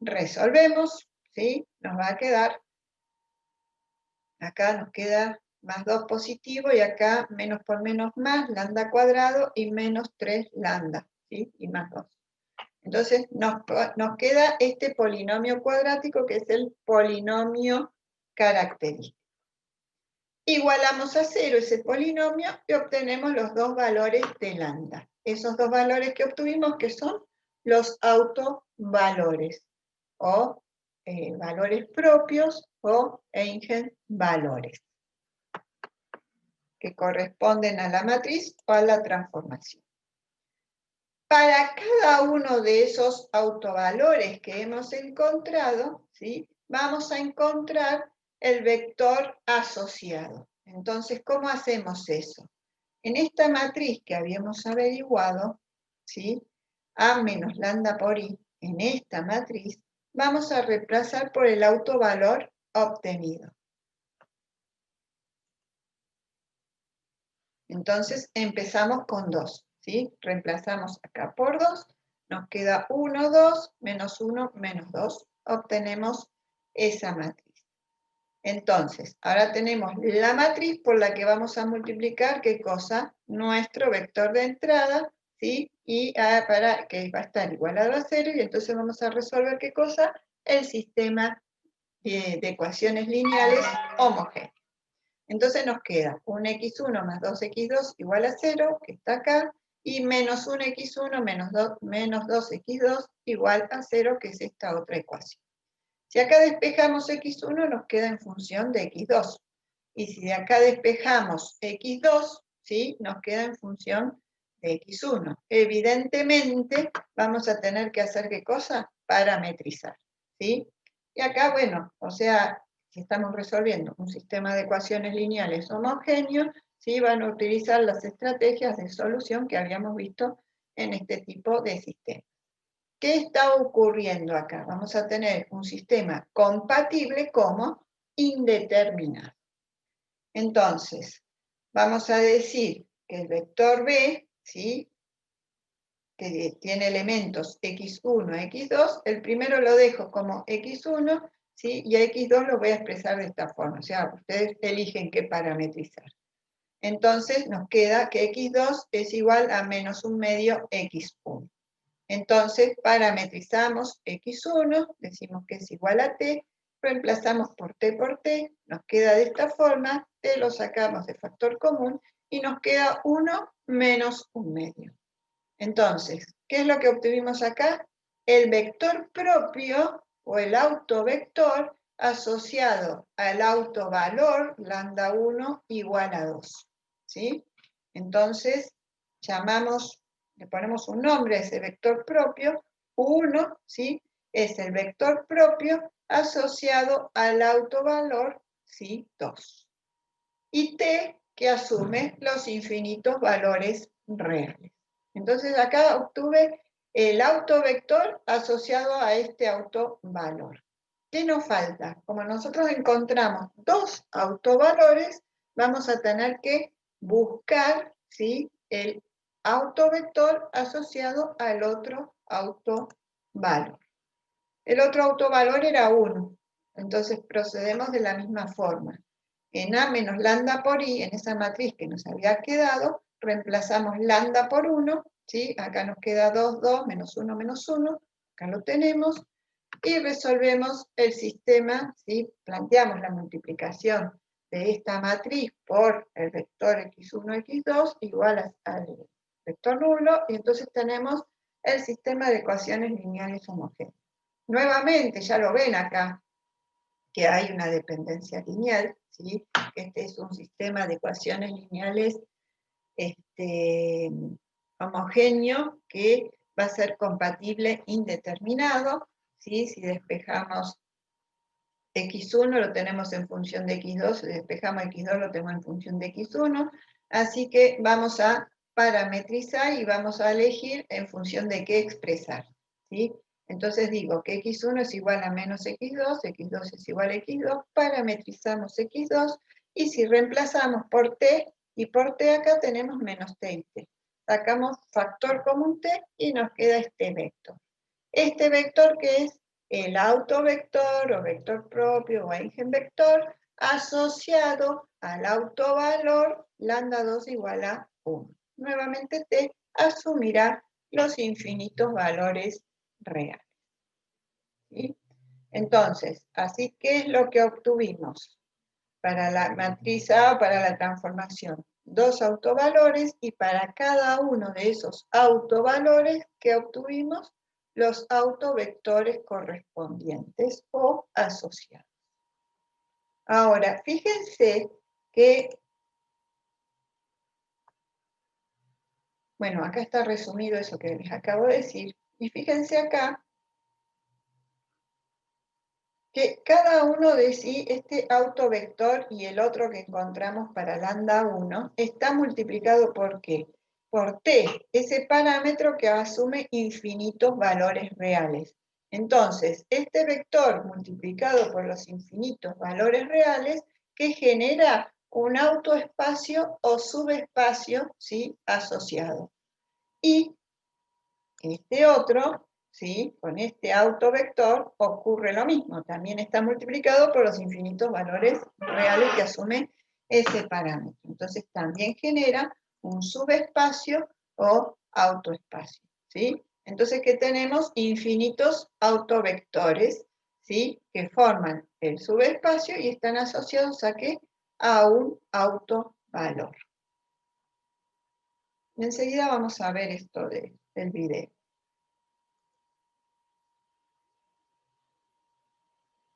Resolvemos, ¿sí? Nos va a quedar, acá nos queda más 2 positivo y acá menos por menos más, lambda cuadrado y menos 3 lambda, ¿sí? Y más 2. Entonces nos queda este polinomio cuadrático que es el polinomio característico. Igualamos a 0 ese polinomio y obtenemos los dos valores de lambda. Esos dos valores que obtuvimos que son los autovalores o valores propios o eigenvalores, que corresponden a la matriz o a la transformación. Para cada uno de esos autovalores que hemos encontrado, ¿sí? Vamos a encontrar el vector asociado. Entonces, ¿cómo hacemos eso? En esta matriz que habíamos averiguado, ¿sí? A menos lambda por I, en esta matriz, vamos a reemplazar por el autovalor obtenido. Entonces empezamos con 2, ¿sí? Reemplazamos acá por 2, nos queda 1, 2, menos 1, menos 2. Obtenemos esa matriz. Entonces, ahora tenemos la matriz por la que vamos a multiplicar, ¿qué cosa? Nuestro vector de entrada, ¿sí? Y para que va a estar igualado a 0, y entonces vamos a resolver, ¿qué cosa? El sistema de ecuaciones lineales homogéneas. Entonces nos queda un x1 más 2x2 igual a 0, que está acá, y menos 1x1 menos 2x2 igual a 0, que es esta otra ecuación. Si acá despejamos x1, nos queda en función de x2. Y si de acá despejamos x2, ¿sí? Nos queda en función de x1. Evidentemente, vamos a tener que hacer ¿qué cosa? Parametrizar, ¿sí? Y acá, bueno, o sea, si estamos resolviendo un sistema de ecuaciones lineales homogéneos, ¿sí? Van a utilizar las estrategias de solución que habíamos visto en este tipo de sistemas. ¿Qué está ocurriendo acá? Vamos a tener un sistema compatible como indeterminado. Entonces, vamos a decir que el vector B, ¿sí? Que tiene elementos x1, x2, el primero lo dejo como x1, ¿sí? Y a x2 lo voy a expresar de esta forma. O sea, ustedes eligen qué parametrizar. Entonces, nos queda que x2 es igual a menos un medio x1. Entonces, parametrizamos x1, decimos que es igual a t, reemplazamos por t, nos queda de esta forma, t lo sacamos de factor común, y nos queda 1 menos un medio. Entonces, ¿qué es lo que obtuvimos acá? El vector propio, o el autovector, asociado al autovalor, lambda 1 igual a 2. ¿Sí? Entonces, le ponemos un nombre a ese vector propio, 1, ¿sí? Es el vector propio asociado al autovalor, ¿sí? 2. Y t, que asume los infinitos valores reales. Entonces acá obtuve el autovector asociado a este autovalor. ¿Qué nos falta? Como nosotros encontramos dos autovalores, vamos a tener que buscar, ¿sí? El autovector asociado al otro autovalor. El otro autovalor era 1, entonces procedemos de la misma forma. En A menos lambda por I, en esa matriz que nos había quedado, reemplazamos lambda por 1, ¿sí? Acá nos queda 2, 2, menos 1, acá lo tenemos. y resolvemos el sistema, ¿sí? Planteamos la multiplicación de esta matriz por el vector x1, x2 igual al vector nulo, y entonces tenemos el sistema de ecuaciones lineales homogéneas. Nuevamente, ya lo ven acá, que hay una dependencia lineal, ¿sí? Este es un sistema de ecuaciones lineales homogéneo que va a ser compatible indeterminado, ¿sí? Si despejamos x1 lo tenemos en función de x2, si despejamos x2 lo tenemos en función de x1, así que vamos a parametrizar y vamos a elegir en función de qué expresar, ¿sí? Entonces digo que x1 es igual a menos x2, x2 es igual a x2, parametrizamos x2, y si reemplazamos por t, y por t acá tenemos menos t y t. Sacamos factor común t y nos queda este vector. Este vector que es el autovector o vector propio o eigenvector asociado al autovalor lambda 2 igual a 1. Nuevamente t asumirá los infinitos valores reales. ¿Sí? Entonces, así que es lo que obtuvimos para la matriz A o para la transformación. Dos autovalores, y para cada uno de esos autovalores que obtuvimos, los autovectores correspondientes o asociados. Ahora, fíjense que, bueno, acá está resumido eso que les acabo de decir, y fíjense acá que cada uno de sí, este autovector y el otro que encontramos para lambda 1, está multiplicado por ¿qué? Por t, ese parámetro que asume infinitos valores reales. Entonces, este vector multiplicado por los infinitos valores reales, que genera un autoespacio o subespacio, ¿sí? Asociado. Y este otro, ¿sí? Con este autovector ocurre lo mismo, también está multiplicado por los infinitos valores reales que asume ese parámetro. Entonces también genera un subespacio o autoespacio, ¿sí? Entonces, ¿qué tenemos? Infinitos autovectores, ¿sí? Que forman el subespacio y están asociados ¿a qué? A un autovalor. Enseguida vamos a ver esto del video.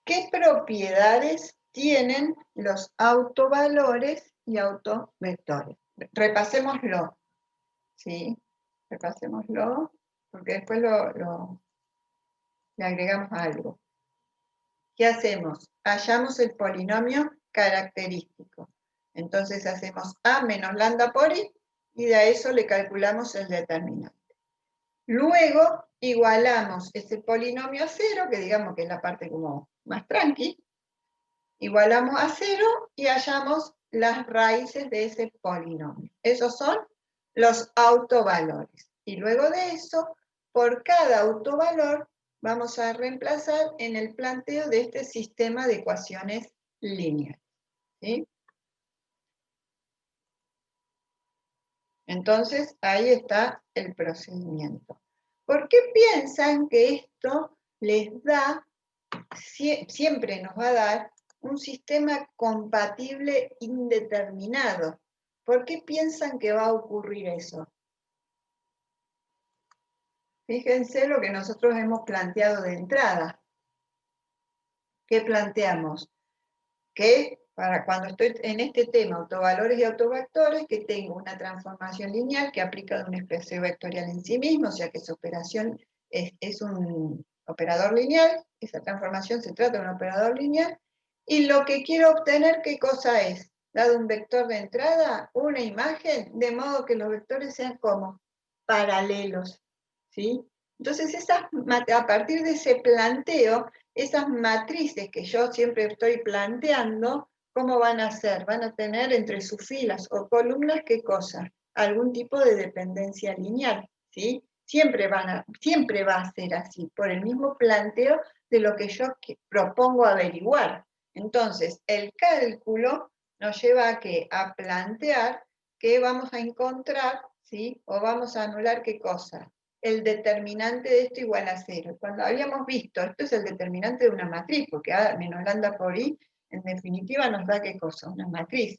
¿Qué propiedades tienen los autovalores y autovectores? Repasémoslo, ¿sí? Repasémoslo, porque después le agregamos algo. ¿Qué hacemos? Hallamos el polinomio característico. Entonces hacemos A menos lambda por I, y de a eso le calculamos el determinante. Luego igualamos ese polinomio a 0, que digamos que es la parte como más tranqui, igualamos a 0 y hallamos las raíces de ese polinomio. Esos son los autovalores. Y luego de eso, por cada autovalor, vamos a reemplazar en el planteo de este sistema de ecuaciones lineales, ¿sí? Entonces, ahí está el procedimiento. ¿Por qué piensan que esto les da, siempre nos va a dar, un sistema compatible indeterminado? ¿Por qué piensan que va a ocurrir eso? Fíjense lo que nosotros hemos planteado de entrada. ¿Qué planteamos? Que para cuando estoy en este tema, autovalores y autovectores, que tengo una transformación lineal que aplica de un espacio vectorial en sí mismo, o sea que esa operación es un operador lineal, esa transformación se trata de un operador lineal, y lo que quiero obtener, ¿qué cosa es? Dado un vector de entrada, una imagen, de modo que los vectores sean como paralelos, ¿sí? Entonces, a partir de ese planteo, esas matrices que yo siempre estoy planteando, ¿cómo van a ser? Van a tener entre sus filas o columnas, ¿qué cosa? Algún tipo de dependencia lineal, ¿sí? Siempre va a ser así, por el mismo planteo de lo que yo propongo averiguar. Entonces, el cálculo nos lleva a ¿qué? A plantear que vamos a encontrar, ¿sí? O vamos a anular ¿qué cosa? el determinante de esto igual a 0. Cuando habíamos visto, esto es el determinante de una matriz, porque A menos lambda por I, en definitiva nos da ¿qué cosa? Una matriz.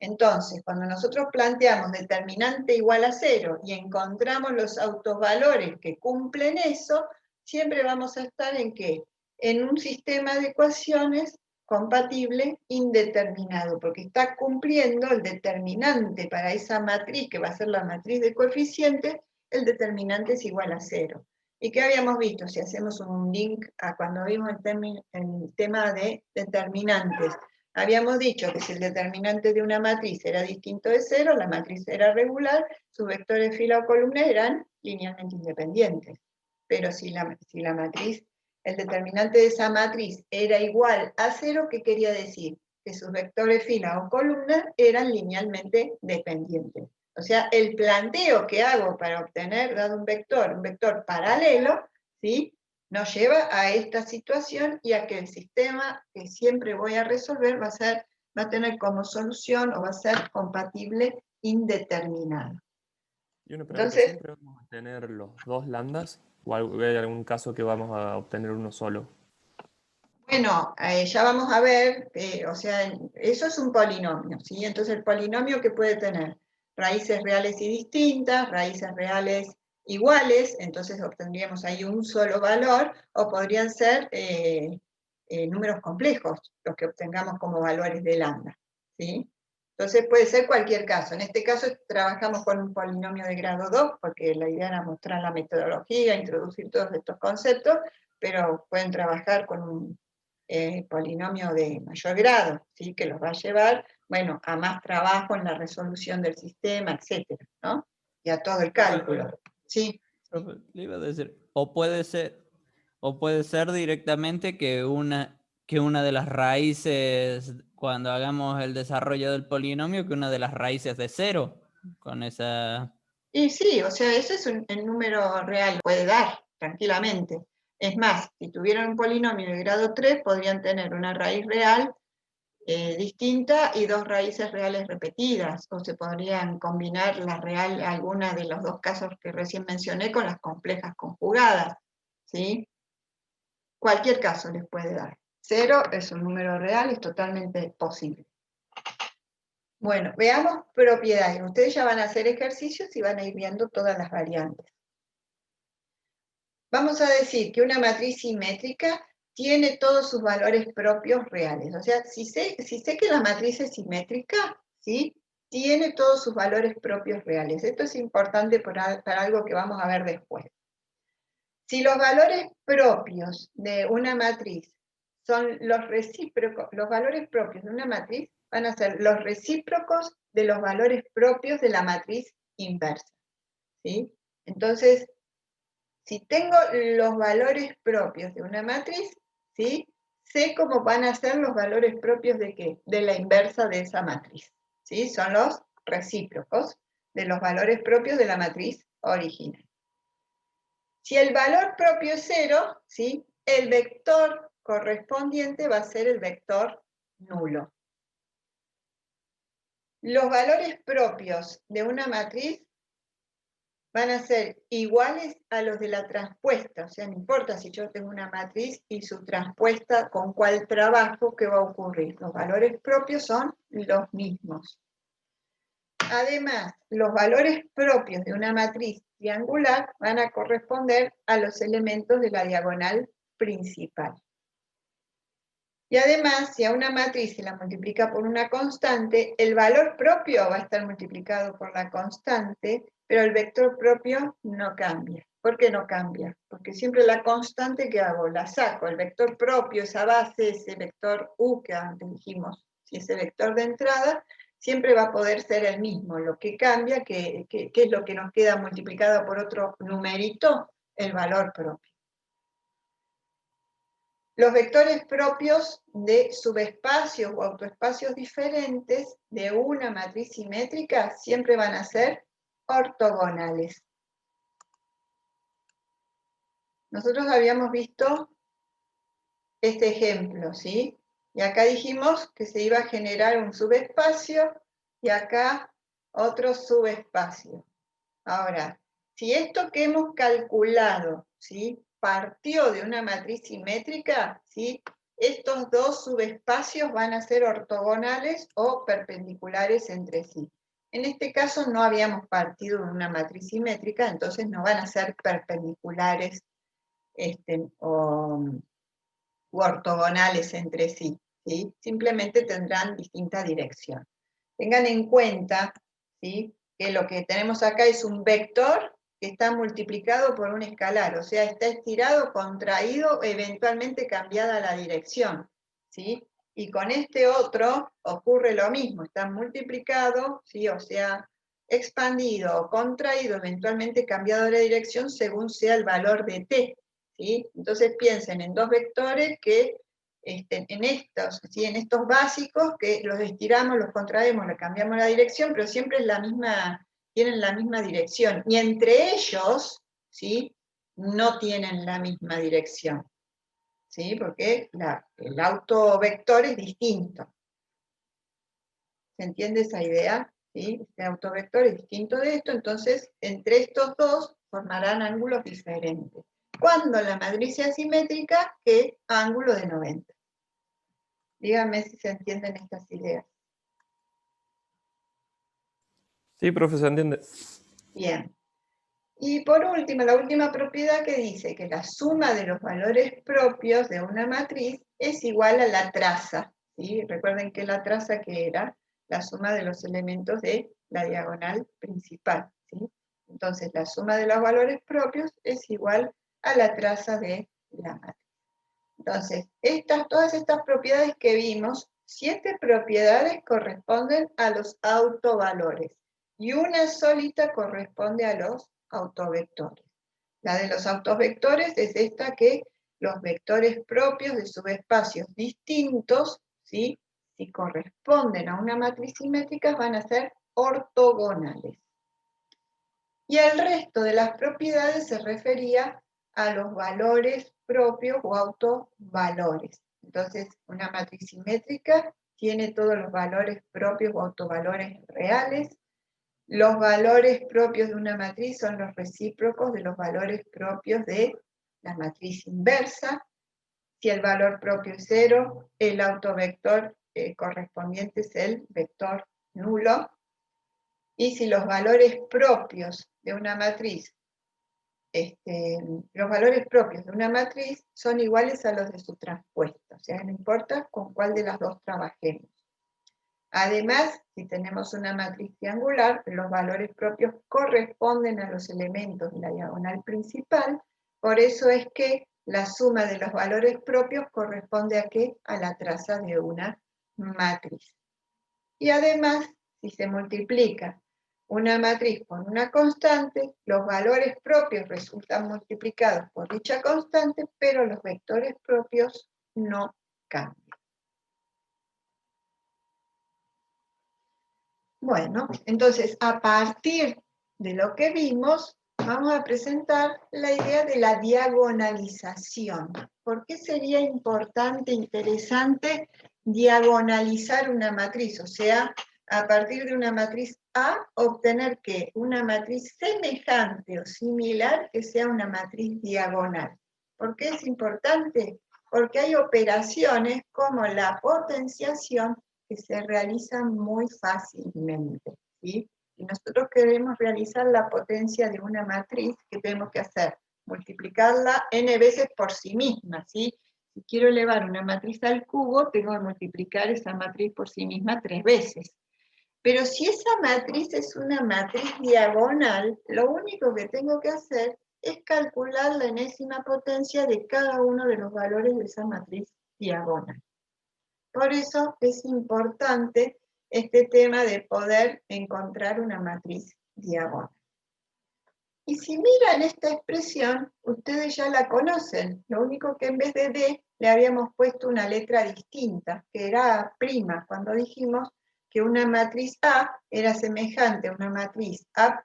Entonces, cuando nosotros planteamos determinante igual a 0 y encontramos los autovalores que cumplen eso, siempre vamos a estar ¿en qué? En un sistema de ecuaciones compatible indeterminado, porque está cumpliendo el determinante para esa matriz, que va a ser la matriz de coeficientes, el determinante es igual a 0. ¿Y qué habíamos visto? Si hacemos un link a cuando vimos el tema de determinantes, habíamos dicho que si el determinante de una matriz era distinto de 0, la matriz era regular, sus vectores fila o columna eran linealmente independientes. Pero si la matriz, el determinante de esa matriz era igual a 0, ¿qué quería decir? Que sus vectores fila o columna eran linealmente dependientes. O sea, el planteo que hago para obtener, dado un vector paralelo, ¿sí?, nos lleva a esta situación y a que el sistema que siempre voy a resolver va a tener como solución o va a ser compatible indeterminado. Y una pregunta, Entonces, ¿siempre vamos a tener los dos lambdas? ¿O hay algún caso que vamos a obtener uno solo? bueno, ya vamos a ver, o sea, eso es un polinomio, ¿sí? Entonces el polinomio que puede tener raíces reales y distintas, raíces reales iguales, entonces obtendríamos ahí un solo valor, o podrían ser números complejos, los que obtengamos como valores de lambda, ¿sí? Entonces puede ser cualquier caso. En este caso trabajamos con un polinomio de grado 2, porque la idea era mostrar la metodología, introducir todos estos conceptos, pero pueden trabajar con un polinomio de mayor grado, ¿sí?, que los va a llevar, bueno, a más trabajo en la resolución del sistema, etcétera, ¿no? Y a todo el cálculo, ¿sí? Profe, le iba a decir, o puede ser directamente que una de las raíces, cuando hagamos el desarrollo del polinomio, que una de las raíces de 0, con esa... Y sí, o sea, eso es el número real, puede dar tranquilamente. Es más, si tuvieran un polinomio de grado 3, podrían tener una raíz real distinta y dos raíces reales repetidas, o se podrían combinar la real, alguna de los dos casos que recién mencioné, con las complejas conjugadas, ¿sí? Cualquier caso les puede dar. 0 es un número real, es totalmente posible. Bueno, veamos propiedades. Ustedes ya van a hacer ejercicios y van a ir viendo todas las variantes. Vamos a decir que una matriz simétrica tiene todos sus valores propios reales. O sea, si sé que la matriz es simétrica, ¿sí?, tiene todos sus valores propios reales. Esto es importante para algo que vamos a ver después. Si los valores propios de una matriz son los recíprocos, los valores propios de una matriz van a ser los recíprocos de los valores propios de la matriz inversa, ¿sí? Entonces, si tengo los valores propios de una matriz, ¿sí?, sé cómo van a ser los valores propios de ¿qué? De la inversa de esa matriz, ¿sí? Son los recíprocos de los valores propios de la matriz original. Si el valor propio es 0, ¿sí?, el vector correspondiente va a ser el vector nulo. Los valores propios de una matriz van a ser iguales a los de la transpuesta, o sea, no importa si yo tengo una matriz y su transpuesta con cuál trabajo, ¿qué va a ocurrir? Los valores propios son los mismos. Además, los valores propios de una matriz triangular van a corresponder a los elementos de la diagonal principal. Y además, si a una matriz se la multiplica por una constante, el valor propio va a estar multiplicado por la constante, pero el vector propio no cambia. ¿Por qué no cambia? Porque siempre la constante que hago, la saco, el vector propio, esa base, ese vector u que antes dijimos, si ese vector de entrada, siempre va a poder ser el mismo. Lo que cambia, que es lo que nos queda multiplicado por otro numerito, el valor propio. Los vectores propios de subespacios o autoespacios diferentes de una matriz simétrica siempre van a ser ortogonales. Nosotros habíamos visto este ejemplo, ¿sí? Y acá dijimos que se iba a generar un subespacio y acá otro subespacio. Ahora, si esto que hemos calculado, ¿sí?, partió de una matriz simétrica, ¿sí?, estos dos subespacios van a ser ortogonales o perpendiculares entre sí. En este caso no habíamos partido de una matriz simétrica, entonces no van a ser perpendiculares u ortogonales entre sí, ¿sí? Simplemente tendrán distinta dirección. Tengan en cuenta, ¿sí?, que lo que tenemos acá es un vector que está multiplicado por un escalar, o sea, está estirado, contraído, eventualmente cambiada la dirección, ¿sí? Y con este otro ocurre lo mismo, está multiplicado, ¿sí?, o sea, expandido o contraído, eventualmente cambiado la dirección según sea el valor de t, ¿sí? Entonces piensen en dos vectores que en estos básicos, que los estiramos, los contraemos, le cambiamos la dirección, pero siempre es tienen la misma dirección. Y entre ellos, ¿sí?, no tienen la misma dirección, ¿sí?, porque el autovector es distinto. ¿Se entiende esa idea? ¿Sí? Este autovector es distinto de esto, entonces entre estos dos formarán ángulos diferentes. Cuando la matriz sea simétrica, ¿qué ángulo de 90? Díganme si se entienden estas ideas. Sí, profe, se entiende. Bien. Y por último, la última propiedad que dice que la suma de los valores propios de una matriz es igual a la traza, ¿sí? Recuerden que la traza, que era la suma de los elementos de la diagonal principal, ¿sí? Entonces, la suma de los valores propios es igual a la traza de la matriz. Entonces, todas estas propiedades que vimos, 7 propiedades corresponden a los autovalores y una solita corresponde a los autovectores. La de los autovectores es esta, que los vectores propios de subespacios distintos, ¿sí?, si corresponden a una matriz simétrica, van a ser ortogonales. Y el resto de las propiedades se refería a los valores propios o autovalores. Entonces, una matriz simétrica tiene todos los valores propios o autovalores reales. Los valores propios de una matriz son los recíprocos de los valores propios de la matriz inversa. Si el valor propio es 0, el autovector correspondiente es el vector nulo. Y si los valores propios de una matriz, son iguales a los de su transpuesta, o sea, no importa con cuál de las dos trabajemos. Además, si tenemos una matriz triangular, los valores propios corresponden a los elementos de la diagonal principal, por eso es que la suma de los valores propios corresponde ¿a qué? A la traza de una matriz. Y además, si se multiplica una matriz con una constante, los valores propios resultan multiplicados por dicha constante, pero los vectores propios no cambian. Bueno, entonces, a partir de lo que vimos, vamos a presentar la idea de la diagonalización. ¿Por qué sería importante, interesante, diagonalizar una matriz? O sea, a partir de una matriz A, obtener ¿qué? Una matriz semejante o similar que sea una matriz diagonal. ¿Por qué es importante? Porque hay operaciones como la potenciación que se realizan muy fácilmente, ¿sí? Si nosotros queremos realizar la potencia de una matriz, ¿qué tenemos que hacer? Multiplicarla n veces por sí misma, ¿sí? Si quiero elevar una matriz al cubo, tengo que multiplicar esa matriz por sí misma 3 veces. Pero si esa matriz es una matriz diagonal, lo único que tengo que hacer es calcular la enésima potencia de cada uno de los valores de esa matriz diagonal. Por eso es importante este tema de poder encontrar una matriz diagonal. Y si miran esta expresión, ustedes ya la conocen. Lo único que en vez de D le habíamos puesto una letra distinta, que era A', cuando dijimos que una matriz A era semejante a una matriz A'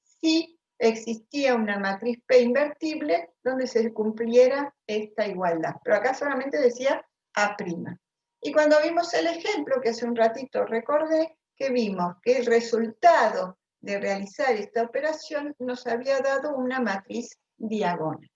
si existía una matriz P invertible donde se cumpliera esta igualdad. Pero acá solamente decía A'. Y cuando vimos el ejemplo, que hace un ratito recordé, que vimos que el resultado de realizar esta operación nos había dado una matriz diagonal.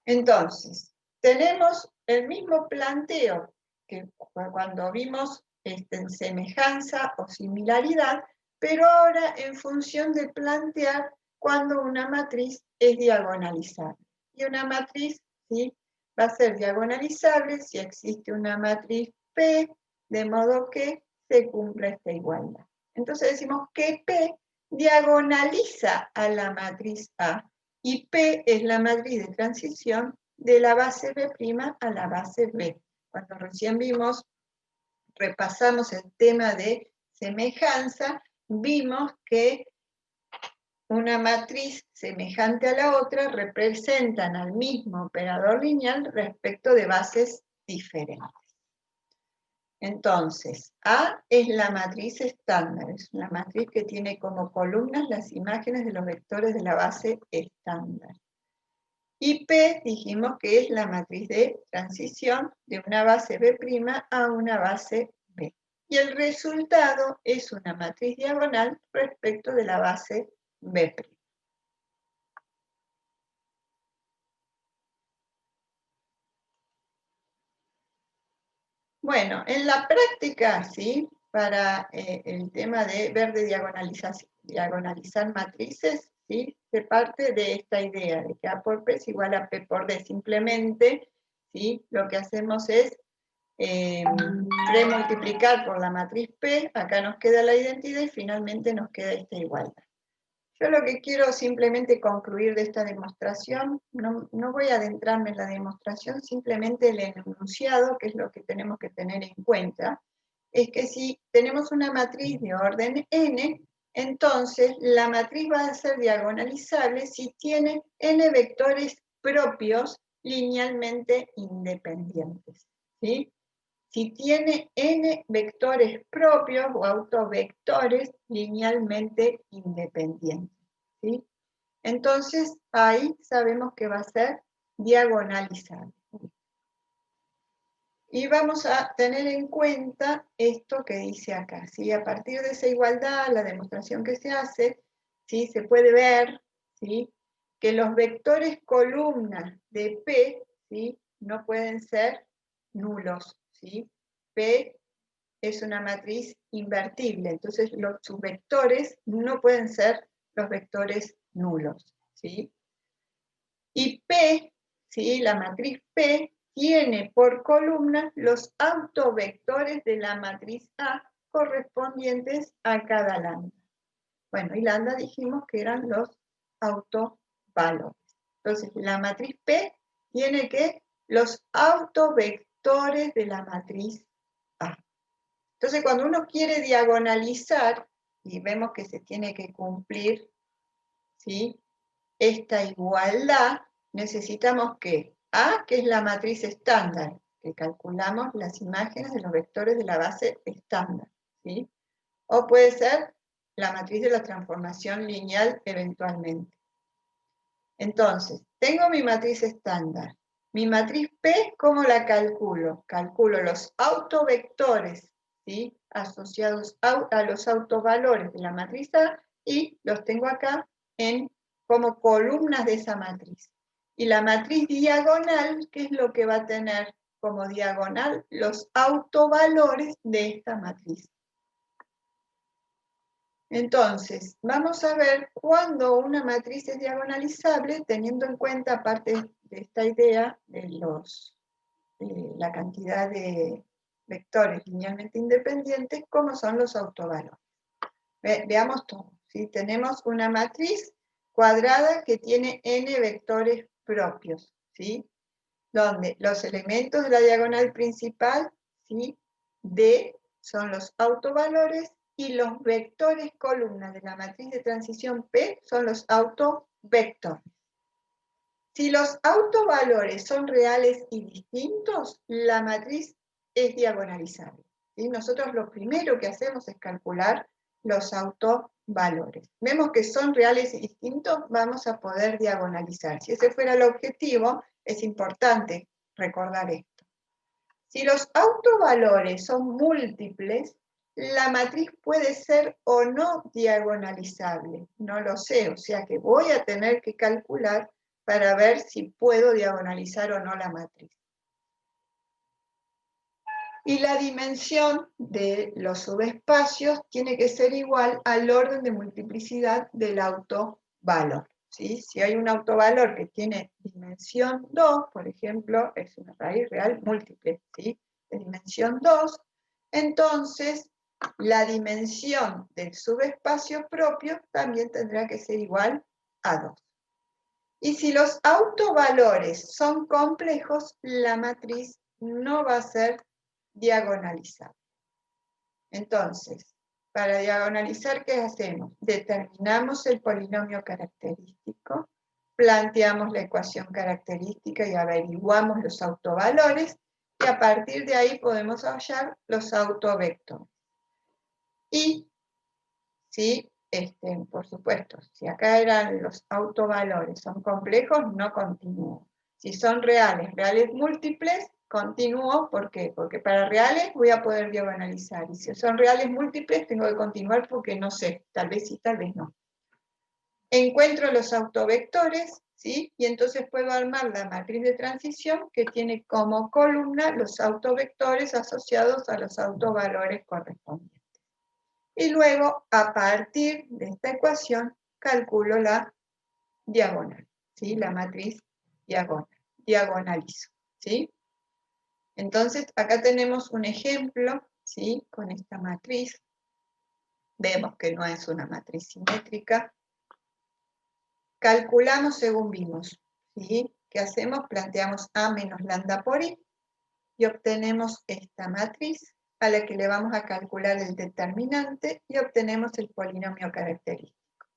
Entonces, tenemos el mismo planteo que cuando vimos en semejanza o similaridad, pero ahora en función de plantear cuando una matriz es diagonalizable. Y una matriz, ¿sí?, va a ser diagonalizable si existe una matriz P, de modo que se cumpla esta igualdad. Entonces decimos que P diagonaliza a la matriz A, y P es la matriz de transición de la base B' a la base B. Cuando recién repasamos el tema de semejanza, vimos que una matriz semejante a la otra representan al mismo operador lineal respecto de bases diferentes. Entonces, A es la matriz estándar, es una matriz que tiene como columnas las imágenes de los vectores de la base estándar. Y P dijimos que es la matriz de transición de una base B' a una base B. Y el resultado es una matriz diagonal respecto de la base B'. Bueno, en la práctica, ¿sí?, para el tema de ver de diagonalizar matrices, ¿sí?, se parte de esta idea de que A por P es igual a P por D. Simplemente, ¿sí?, lo que hacemos es multiplicar por la matriz P, acá nos queda la identidad y finalmente nos queda esta igualdad. Yo lo que quiero simplemente concluir de esta demostración, no voy a adentrarme en la demostración, simplemente el enunciado, que es lo que tenemos que tener en cuenta, es que si tenemos una matriz de orden n, entonces la matriz va a ser diagonalizable si tiene n vectores propios linealmente independientes, ¿sí? Si tiene n vectores propios o autovectores linealmente independientes, ¿sí? Entonces, ahí sabemos que va a ser diagonalizable. Y vamos a tener en cuenta esto que dice acá, ¿sí? A partir de esa igualdad, la demostración que se hace, ¿sí?, se puede ver, ¿sí?, que los vectores columnas de P, ¿sí?, no pueden ser nulos, ¿sí? P es una matriz invertible, entonces sus vectores no pueden ser los vectores nulos, ¿sí? Y P, ¿sí?, la matriz P, tiene por columna los autovectores de la matriz A correspondientes a cada lambda. Bueno, y lambda dijimos que eran los autovalores. Entonces, la matriz P tiene que los autovectores de la matriz A. Entonces, cuando uno quiere diagonalizar, y vemos que se tiene que cumplir, ¿sí?, esta igualdad, necesitamos que A, que es la matriz estándar, que calculamos las imágenes de los vectores de la base estándar, ¿sí?, o puede ser la matriz de la transformación lineal eventualmente. Entonces, tengo mi matriz estándar. Mi matriz P, ¿cómo la calculo? Calculo los autovectores, ¿sí?, asociados a los autovalores de la matriz A y los tengo acá como columnas de esa matriz. Y la matriz diagonal, ¿qué es lo que va a tener como diagonal? Los autovalores de esta matriz. Entonces, vamos a ver cuándo una matriz es diagonalizable, teniendo en cuenta, aparte de esta idea de la cantidad de vectores linealmente independientes, cómo son los autovalores. Veamos todo, ¿sí? Tenemos una matriz cuadrada que tiene n vectores propios, ¿sí?, donde los elementos de la diagonal principal, ¿sí?, D, son los autovalores, y los vectores columnas de la matriz de transición P son los autovectores. Si los autovalores son reales y distintos, la matriz es diagonalizable, ¿sí? Nosotros lo primero que hacemos es calcular los autovalores. Vemos que son reales y distintos, vamos a poder diagonalizar. Si ese fuera el objetivo, es importante recordar esto. Si los autovalores son múltiples, la matriz puede ser o no diagonalizable. No lo sé, o sea que voy a tener que calcular para ver si puedo diagonalizar o no la matriz. Y la dimensión de los subespacios tiene que ser igual al orden de multiplicidad del autovalor, ¿sí? Si hay un autovalor que tiene dimensión 2, por ejemplo, es una raíz real múltiple, ¿sí? De dimensión 2, entonces la dimensión del subespacio propio también tendrá que ser igual a 2. Y si los autovalores son complejos, la matriz no va a ser diagonalizable. Entonces, para diagonalizar, ¿qué hacemos? Determinamos el polinomio característico, planteamos la ecuación característica y averiguamos los autovalores, y a partir de ahí podemos hallar los autovectores. Y, si, por supuesto, si acá eran los autovalores, son complejos, no continúo. Si son reales, reales múltiples, continúo. ¿Por qué? Porque para reales voy a poder diagonalizar. Y si son reales múltiples, tengo que continuar porque no sé, tal vez sí, tal vez no. Encuentro los autovectores, ¿sí? Y entonces puedo armar la matriz de transición que tiene como columna los autovectores asociados a los autovalores correspondientes. Y luego, a partir de esta ecuación, calculo la diagonal, ¿sí? La matriz diagonal. Diagonalizo, ¿sí? Entonces, acá tenemos un ejemplo, ¿sí? Con esta matriz. Vemos que no es una matriz simétrica. Calculamos según vimos, ¿sí? ¿Qué hacemos? Planteamos A menos lambda por I y obtenemos esta matriz a la que le vamos a calcular el determinante y obtenemos el polinomio característico.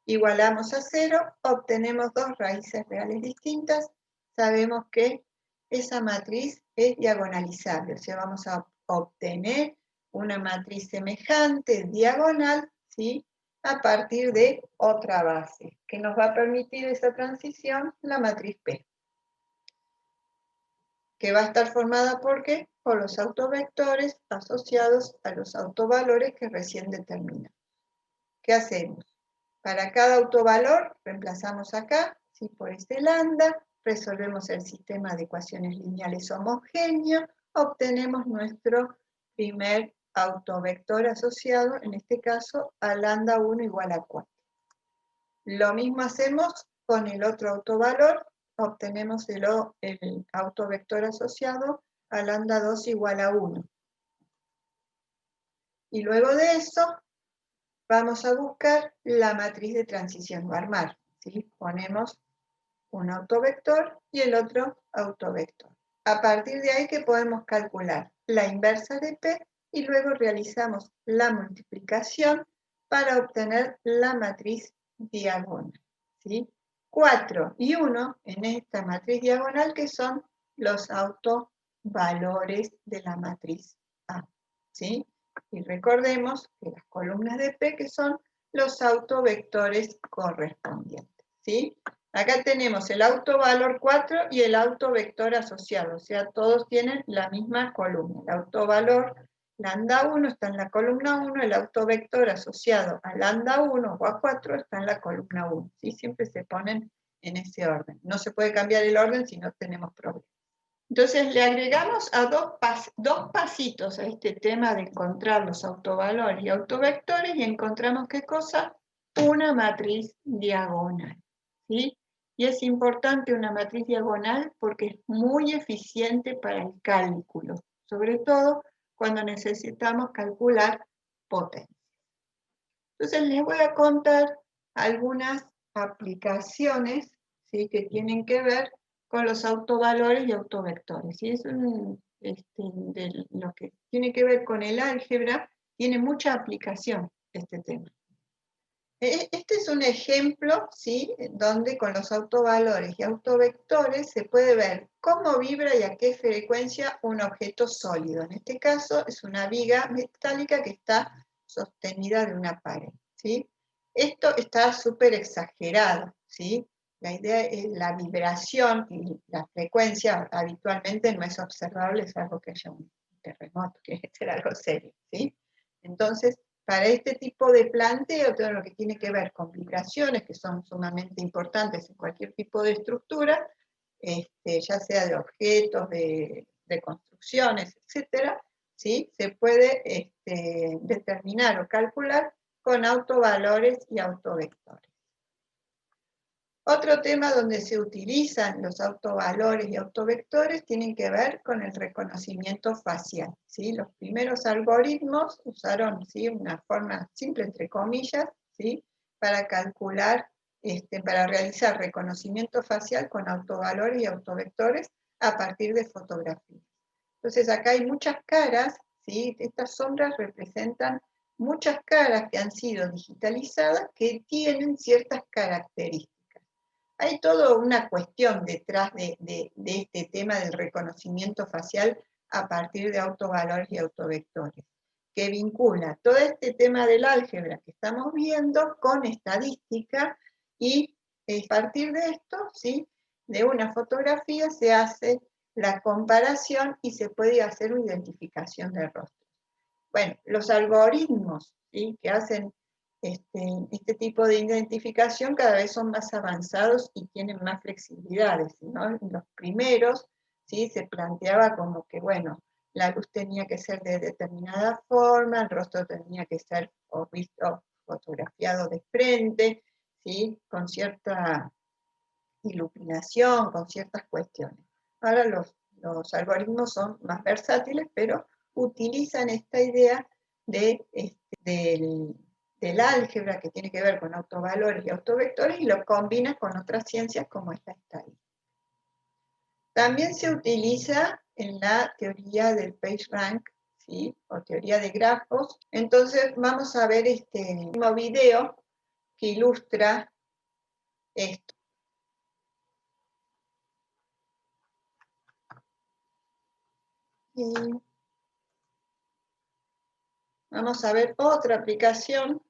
Igualamos a 0, obtenemos dos raíces reales distintas, sabemos que esa matriz es diagonalizable, o sea, vamos a obtener una matriz semejante, diagonal, ¿sí? A partir de otra base, que nos va a permitir esa transición, la matriz P. Que va a estar formada ¿por qué? Por los autovectores asociados a los autovalores que recién determinamos. ¿Qué hacemos? Para cada autovalor, reemplazamos acá, ¿sí? Por este lambda, resolvemos el sistema de ecuaciones lineales homogéneo, obtenemos nuestro primer autovector asociado, en este caso, a lambda 1 igual a 4. Lo mismo hacemos con el otro autovalor, obtenemos el autovector asociado a lambda 2 igual a 1. Y luego de eso, vamos a buscar la matriz de transición o armar, ¿sí? Ponemos un autovector y el otro autovector. A partir de ahí, ¿qué podemos calcular? La inversa de P y luego realizamos la multiplicación para obtener la matriz diagonal, ¿sí? 4 y 1 en esta matriz diagonal, que son los autovalores de la matriz A, ¿sí? Y recordemos que las columnas de P, que son los autovectores correspondientes, ¿sí? Acá tenemos el autovalor 4 y el autovector asociado, o sea, todos tienen la misma columna. El autovalor lambda 1 está en la columna 1, el autovector asociado a lambda 1 o a 4 está en la columna 1, ¿sí? Siempre se ponen en ese orden. No se puede cambiar el orden si no tenemos problemas. Entonces le agregamos a dos pasitos a este tema de encontrar los autovalores y autovectores y encontramos ¿qué cosa? Una matriz diagonal, ¿sí? Y es importante una matriz diagonal porque es muy eficiente para el cálculo, sobre todo cuando necesitamos calcular potencias. Entonces les voy a contar algunas aplicaciones, ¿sí? Que tienen que ver con los autovalores y autovectores. Y es de lo que tiene que ver con el álgebra, tiene mucha aplicación este tema. Este es un ejemplo, ¿sí? Donde con los autovalores y autovectores se puede ver cómo vibra y a qué frecuencia un objeto sólido. En este caso es una viga metálica que está sostenida de una pared, ¿sí? Esto está súper exagerado, ¿sí? La idea es la vibración y la frecuencia habitualmente no es observable, salvo que haya un terremoto, que es algo serio, ¿sí? Entonces, para este tipo de planteo, todo lo que tiene que ver con vibraciones, que son sumamente importantes en cualquier tipo de estructura, ya sea de objetos, de construcciones, etcétera, ¿sí? Se puede determinar o calcular con autovalores y autovectores. Otro tema donde se utilizan los autovalores y autovectores tienen que ver con el reconocimiento facial, ¿sí? Los primeros algoritmos usaron, ¿sí?, una forma simple, entre comillas, ¿sí?, para calcular, para realizar reconocimiento facial con autovalores y autovectores a partir de fotografías. Entonces acá hay muchas caras, ¿sí? Estas sombras representan muchas caras que han sido digitalizadas que tienen ciertas características. Hay toda una cuestión detrás de este tema del reconocimiento facial a partir de autovalores y autovectores, que vincula todo este tema del álgebra que estamos viendo con estadística, y a partir de esto, ¿sí?, de una fotografía se hace la comparación y se puede hacer una identificación de rostros. Bueno, los algoritmos, ¿sí?, que hacen este tipo de identificación cada vez son más avanzados y tienen más flexibilidades, ¿no? Los primeros, ¿sí?, se planteaba como que, bueno, la luz tenía que ser de determinada forma, el rostro tenía que ser visto fotografiado de frente, ¿sí?, con cierta iluminación, con ciertas cuestiones. Ahora los algoritmos son más versátiles, pero utilizan esta idea del álgebra que tiene que ver con autovalores y autovectores y lo combina con otras ciencias como esta estadística. También se utiliza en la teoría del PageRank, ¿sí?, o teoría de grafos. Entonces vamos a ver este mismo video que ilustra esto. Y vamos a ver otra aplicación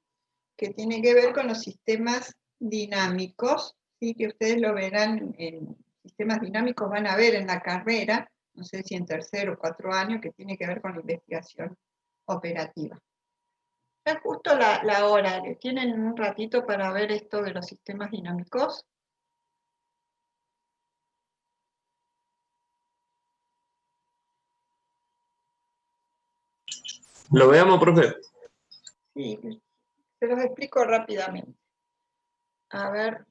que tiene que ver con los sistemas dinámicos, ¿sí?, que ustedes lo verán en sistemas dinámicos, van a ver en la carrera, no sé si en tercero o 4 años, que tiene que ver con la investigación operativa. Es justo la hora, ¿tienen un ratito para ver esto de los sistemas dinámicos? Lo veamos, profe. Sí, se los explico rápidamente. A ver.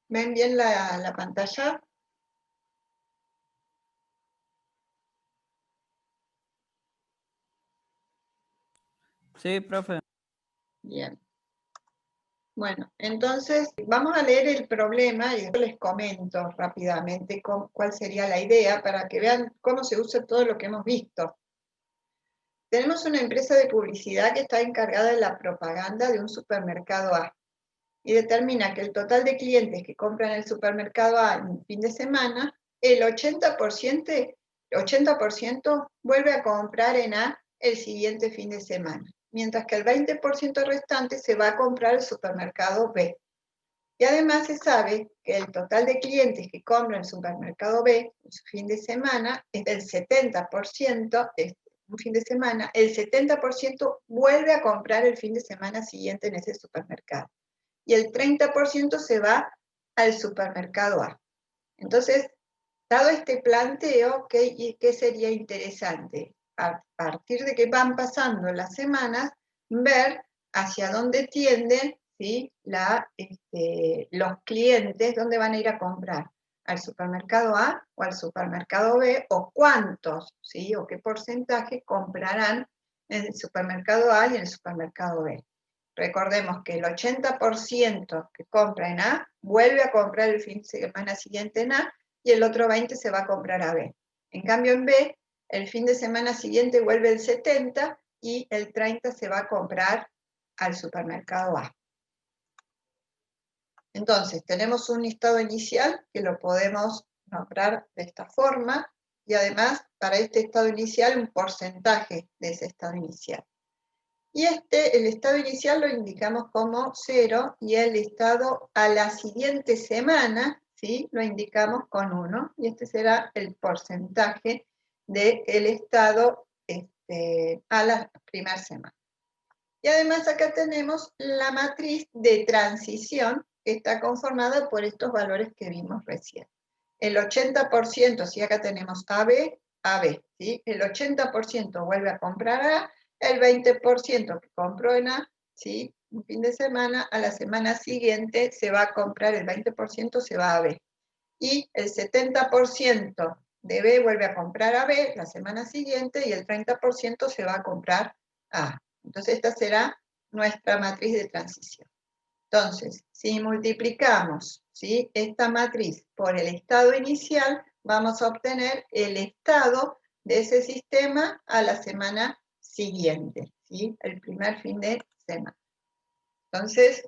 ¿Ven bien la pantalla? Sí, profe. Bien. Bueno, entonces vamos a leer el problema y después les comento rápidamente cuál sería la idea para que vean cómo se usa todo lo que hemos visto. Tenemos una empresa de publicidad que está encargada de la propaganda de un supermercado A y determina que el total de clientes que compran en el supermercado A en un fin de semana, el 80% vuelve a comprar en A el siguiente fin de semana, mientras que el 20% restante se va a comprar al supermercado B. Y además se sabe que el total de clientes que compran en el supermercado B en su fin de semana es del 70%, un fin de semana, el 70% vuelve a comprar el fin de semana siguiente en ese supermercado. Y el 30% se va al supermercado A. Entonces, dado este planteo, ¿qué sería interesante? A partir de que van pasando las semanas, ver hacia dónde tienden, ¿sí?, los clientes, dónde van a ir a comprar, al supermercado A o al supermercado B, o cuántos, ¿sí?, o qué porcentaje comprarán en el supermercado A y en el supermercado B. Recordemos que el 80% que compra en A vuelve a comprar el fin de semana siguiente en A, y el otro 20% se va a comprar a B. En cambio en B, el fin de semana siguiente vuelve el 70% y el 30% se va a comprar al supermercado A. Entonces, tenemos un listado inicial que lo podemos nombrar de esta forma, y además, para este estado inicial, un porcentaje de ese estado inicial. Y el estado inicial lo indicamos como 0 y el estado a la siguiente semana, ¿sí?, lo indicamos con 1. Y este será el porcentaje del estado a la primera semana. Y además acá tenemos la matriz de transición que está conformada por estos valores que vimos recién. El 80%, si acá tenemos AB, AB, ¿sí? El 80% vuelve a comprar A, el 20% que compró en A, ¿sí?, un fin de semana, a la semana siguiente se va a comprar, el 20% se va a B. Y el 70% de B vuelve a comprar a B la semana siguiente y el 30% se va a comprar a A. Entonces esta será nuestra matriz de transición. Entonces, si multiplicamos, ¿sí?, esta matriz por el estado inicial, vamos a obtener el estado de ese sistema a la semana siguiente, ¿sí?, el primer fin de semana. Entonces,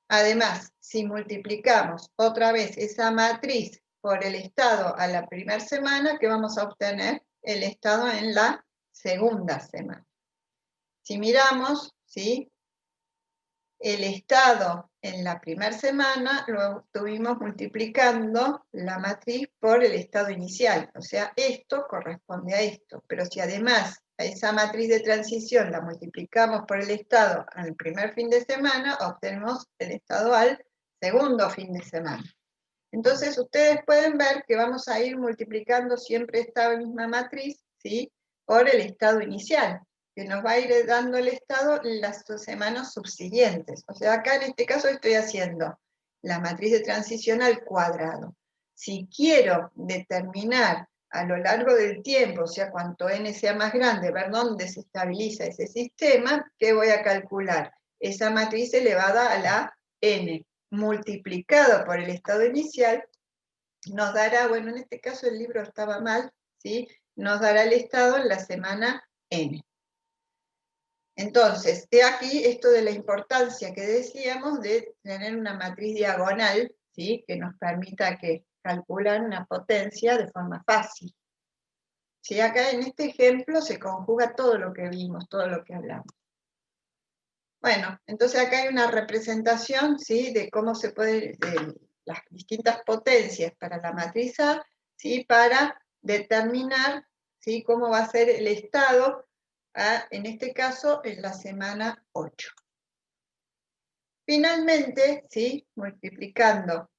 además, si multiplicamos otra vez esa matriz por el estado a la primera semana, ¿qué vamos a obtener? El estado en la segunda semana. Si miramos, ¿sí?, el estado en la primera semana lo obtuvimos multiplicando la matriz por el estado inicial. O sea, esto corresponde a esto. Pero si además a esa matriz de transición la multiplicamos por el estado al primer fin de semana, obtenemos el estado al segundo fin de semana. Entonces, ustedes pueden ver que vamos a ir multiplicando siempre esta misma matriz, ¿sí?, por el estado inicial, que nos va a ir dando el estado las semanas subsiguientes. O sea, acá en este caso estoy haciendo la matriz de transición al cuadrado. Si quiero determinar a lo largo del tiempo, o sea, cuanto n sea más grande, ver dónde se estabiliza ese sistema, ¿qué voy a calcular? Esa matriz elevada a la n, multiplicado por el estado inicial, nos dará, bueno, en este caso el libro estaba mal, ¿sí?, nos dará el estado en la semana n. Entonces, he aquí esto de la importancia que decíamos de tener una matriz diagonal, ¿sí?, que nos permita calcular una potencia de forma fácil. ¿Sí? Acá en este ejemplo se conjuga todo lo que vimos, todo lo que hablamos. Bueno, entonces acá hay una representación, ¿sí?, de cómo se puede, de las distintas potencias para la matriz A, ¿sí?, para determinar, ¿sí?, cómo va a ser el estado, en este caso, en la semana 8. Finalmente, ¿sí?, multiplicando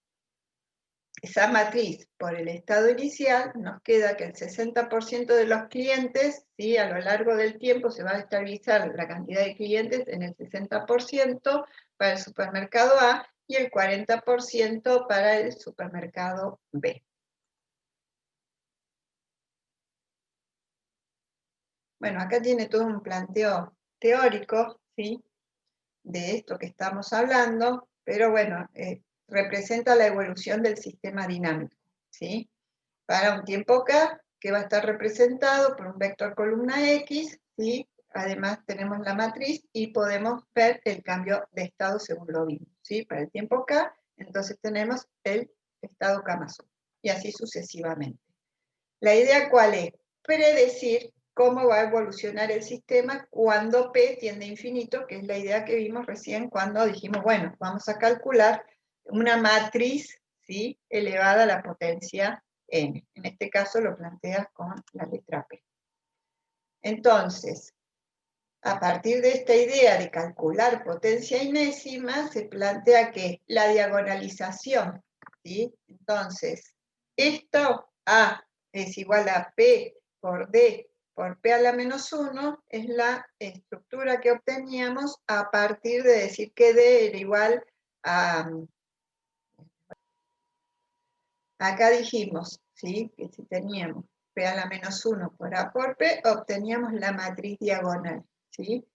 esa matriz por el estado inicial, nos queda que el 60% de los clientes, ¿sí?, a lo largo del tiempo se va a estabilizar la cantidad de clientes en el 60% para el supermercado A y el 40% para el supermercado B. Bueno, acá tiene todo un planteo teórico, ¿sí?, de esto que estamos hablando, pero bueno, representa la evolución del sistema dinámico, ¿sí?, para un tiempo K, que va a estar representado por un vector columna X, ¿sí? Además tenemos la matriz y podemos ver el cambio de estado según lo vimos, ¿sí? Para el tiempo K, entonces tenemos el estado K más 1, y así sucesivamente. La idea, ¿cuál es? Predecir cómo va a evolucionar el sistema cuando P tiende a infinito, que es la idea que vimos recién cuando dijimos, bueno, vamos a calcular una matriz, ¿sí?, elevada a la potencia n. En este caso lo plantea con la letra P. Entonces, a partir de esta idea de calcular potencia enésima, se plantea que la diagonalización, ¿sí?, entonces, esto A es igual a P por D por P a la menos 1, es la estructura que obteníamos a partir de decir que D era igual a... Acá dijimos, ¿sí?, que si teníamos P a la menos 1 por A por P, obteníamos la matriz diagonal, ¿sí?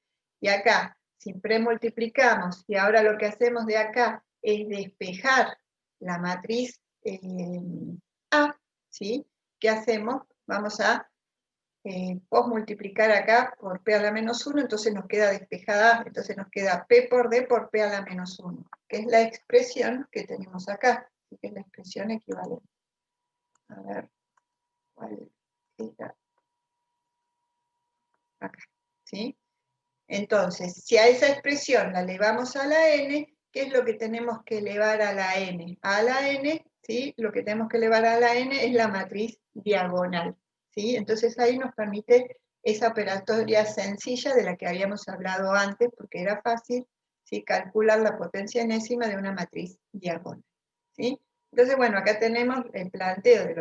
Y acá, si premultiplicamos, y ahora lo que hacemos de acá es despejar la matriz A, ¿sí? ¿Qué hacemos? Vamos a posmultiplicar acá por P a la menos 1, entonces nos queda despejada, entonces nos queda P por D por P a la menos 1, que es la expresión que tenemos acá, que es la expresión equivalente. A ver, ¿cuál era? Acá, ¿sí? Entonces, si a esa expresión la elevamos a la n, ¿qué es lo que tenemos que elevar a la n? A la n, ¿sí? Lo que tenemos que elevar a la n es la matriz diagonal, ¿sí? Entonces ahí nos permite esa operatoria sencilla de la que habíamos hablado antes, porque era fácil, ¿sí? Calcular la potencia enésima de una matriz diagonal, ¿sí? Entonces, bueno, acá tenemos el planteo de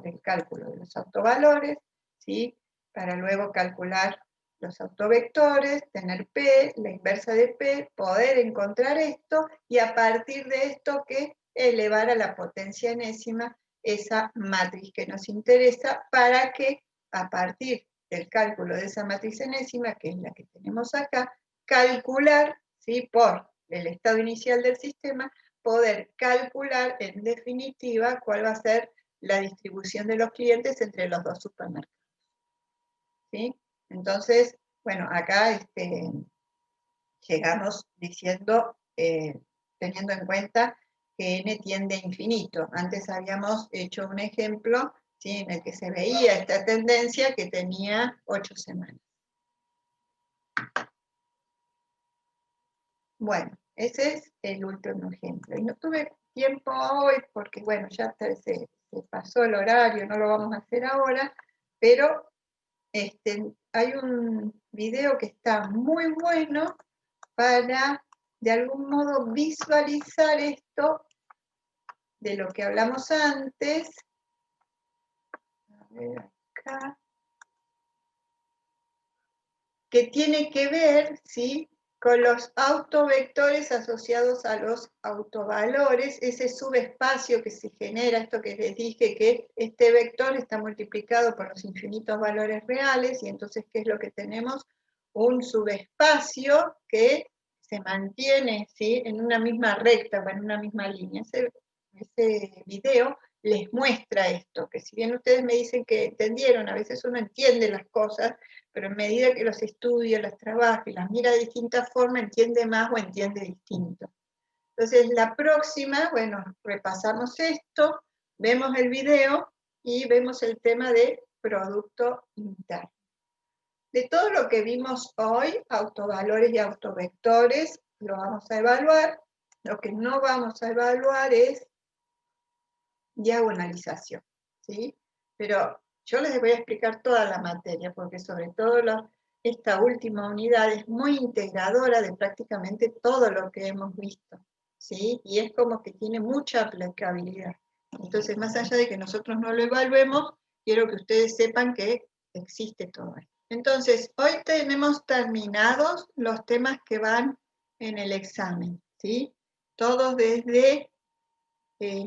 del cálculo de los autovalores, ¿sí? Para luego calcular los autovectores, tener P, la inversa de P, poder encontrar esto, y a partir de esto que elevar a la potencia enésima esa matriz que nos interesa, para que a partir del cálculo de esa matriz enésima, que es la que tenemos acá, calcular, ¿sí? Por el estado inicial del sistema, poder calcular en definitiva cuál va a ser la distribución de los clientes entre los dos supermercados, ¿sí? Entonces, bueno, acá llegamos diciendo, teniendo en cuenta que n tiende a infinito. Antes habíamos hecho un ejemplo, ¿sí? En el que se veía esta tendencia que tenía 8 semanas. Bueno, ese es el último ejemplo. Y no tuve tiempo hoy porque, bueno, ya se pasó el horario, no lo vamos a hacer ahora, pero hay un video que está muy bueno para, de algún modo, visualizar esto de lo que hablamos antes. A ver acá. Que tiene que ver, ¿sí? Con los autovectores asociados a los autovalores, ese subespacio que se genera, esto que les dije, que este vector está multiplicado por los infinitos valores reales, y entonces, ¿qué es lo que tenemos? Un subespacio que se mantiene, ¿sí? En una misma recta o en una misma línea. Ese video les muestra esto, que si bien ustedes me dicen que entendieron, a veces uno entiende las cosas, pero en medida que los estudia, las trabaja y las mira de distinta forma, entiende más o entiende distinto. Entonces, la próxima, bueno, repasamos esto, vemos el video y vemos el tema de producto interno. De todo lo que vimos hoy, autovalores y autovectores, lo vamos a evaluar. Lo que no vamos a evaluar es diagonalización, ¿sí? Pero yo les voy a explicar toda la materia, porque sobre todo esta última unidad es muy integradora de prácticamente todo lo que hemos visto, ¿sí? Y es como que tiene mucha aplicabilidad. Entonces, más allá de que nosotros no lo evaluemos, quiero que ustedes sepan que existe todo esto. Entonces, hoy tenemos terminados los temas que van en el examen, ¿sí? Todos desde...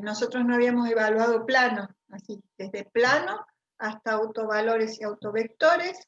nosotros no habíamos evaluado plano, así, desde plano hasta autovalores y autovectores.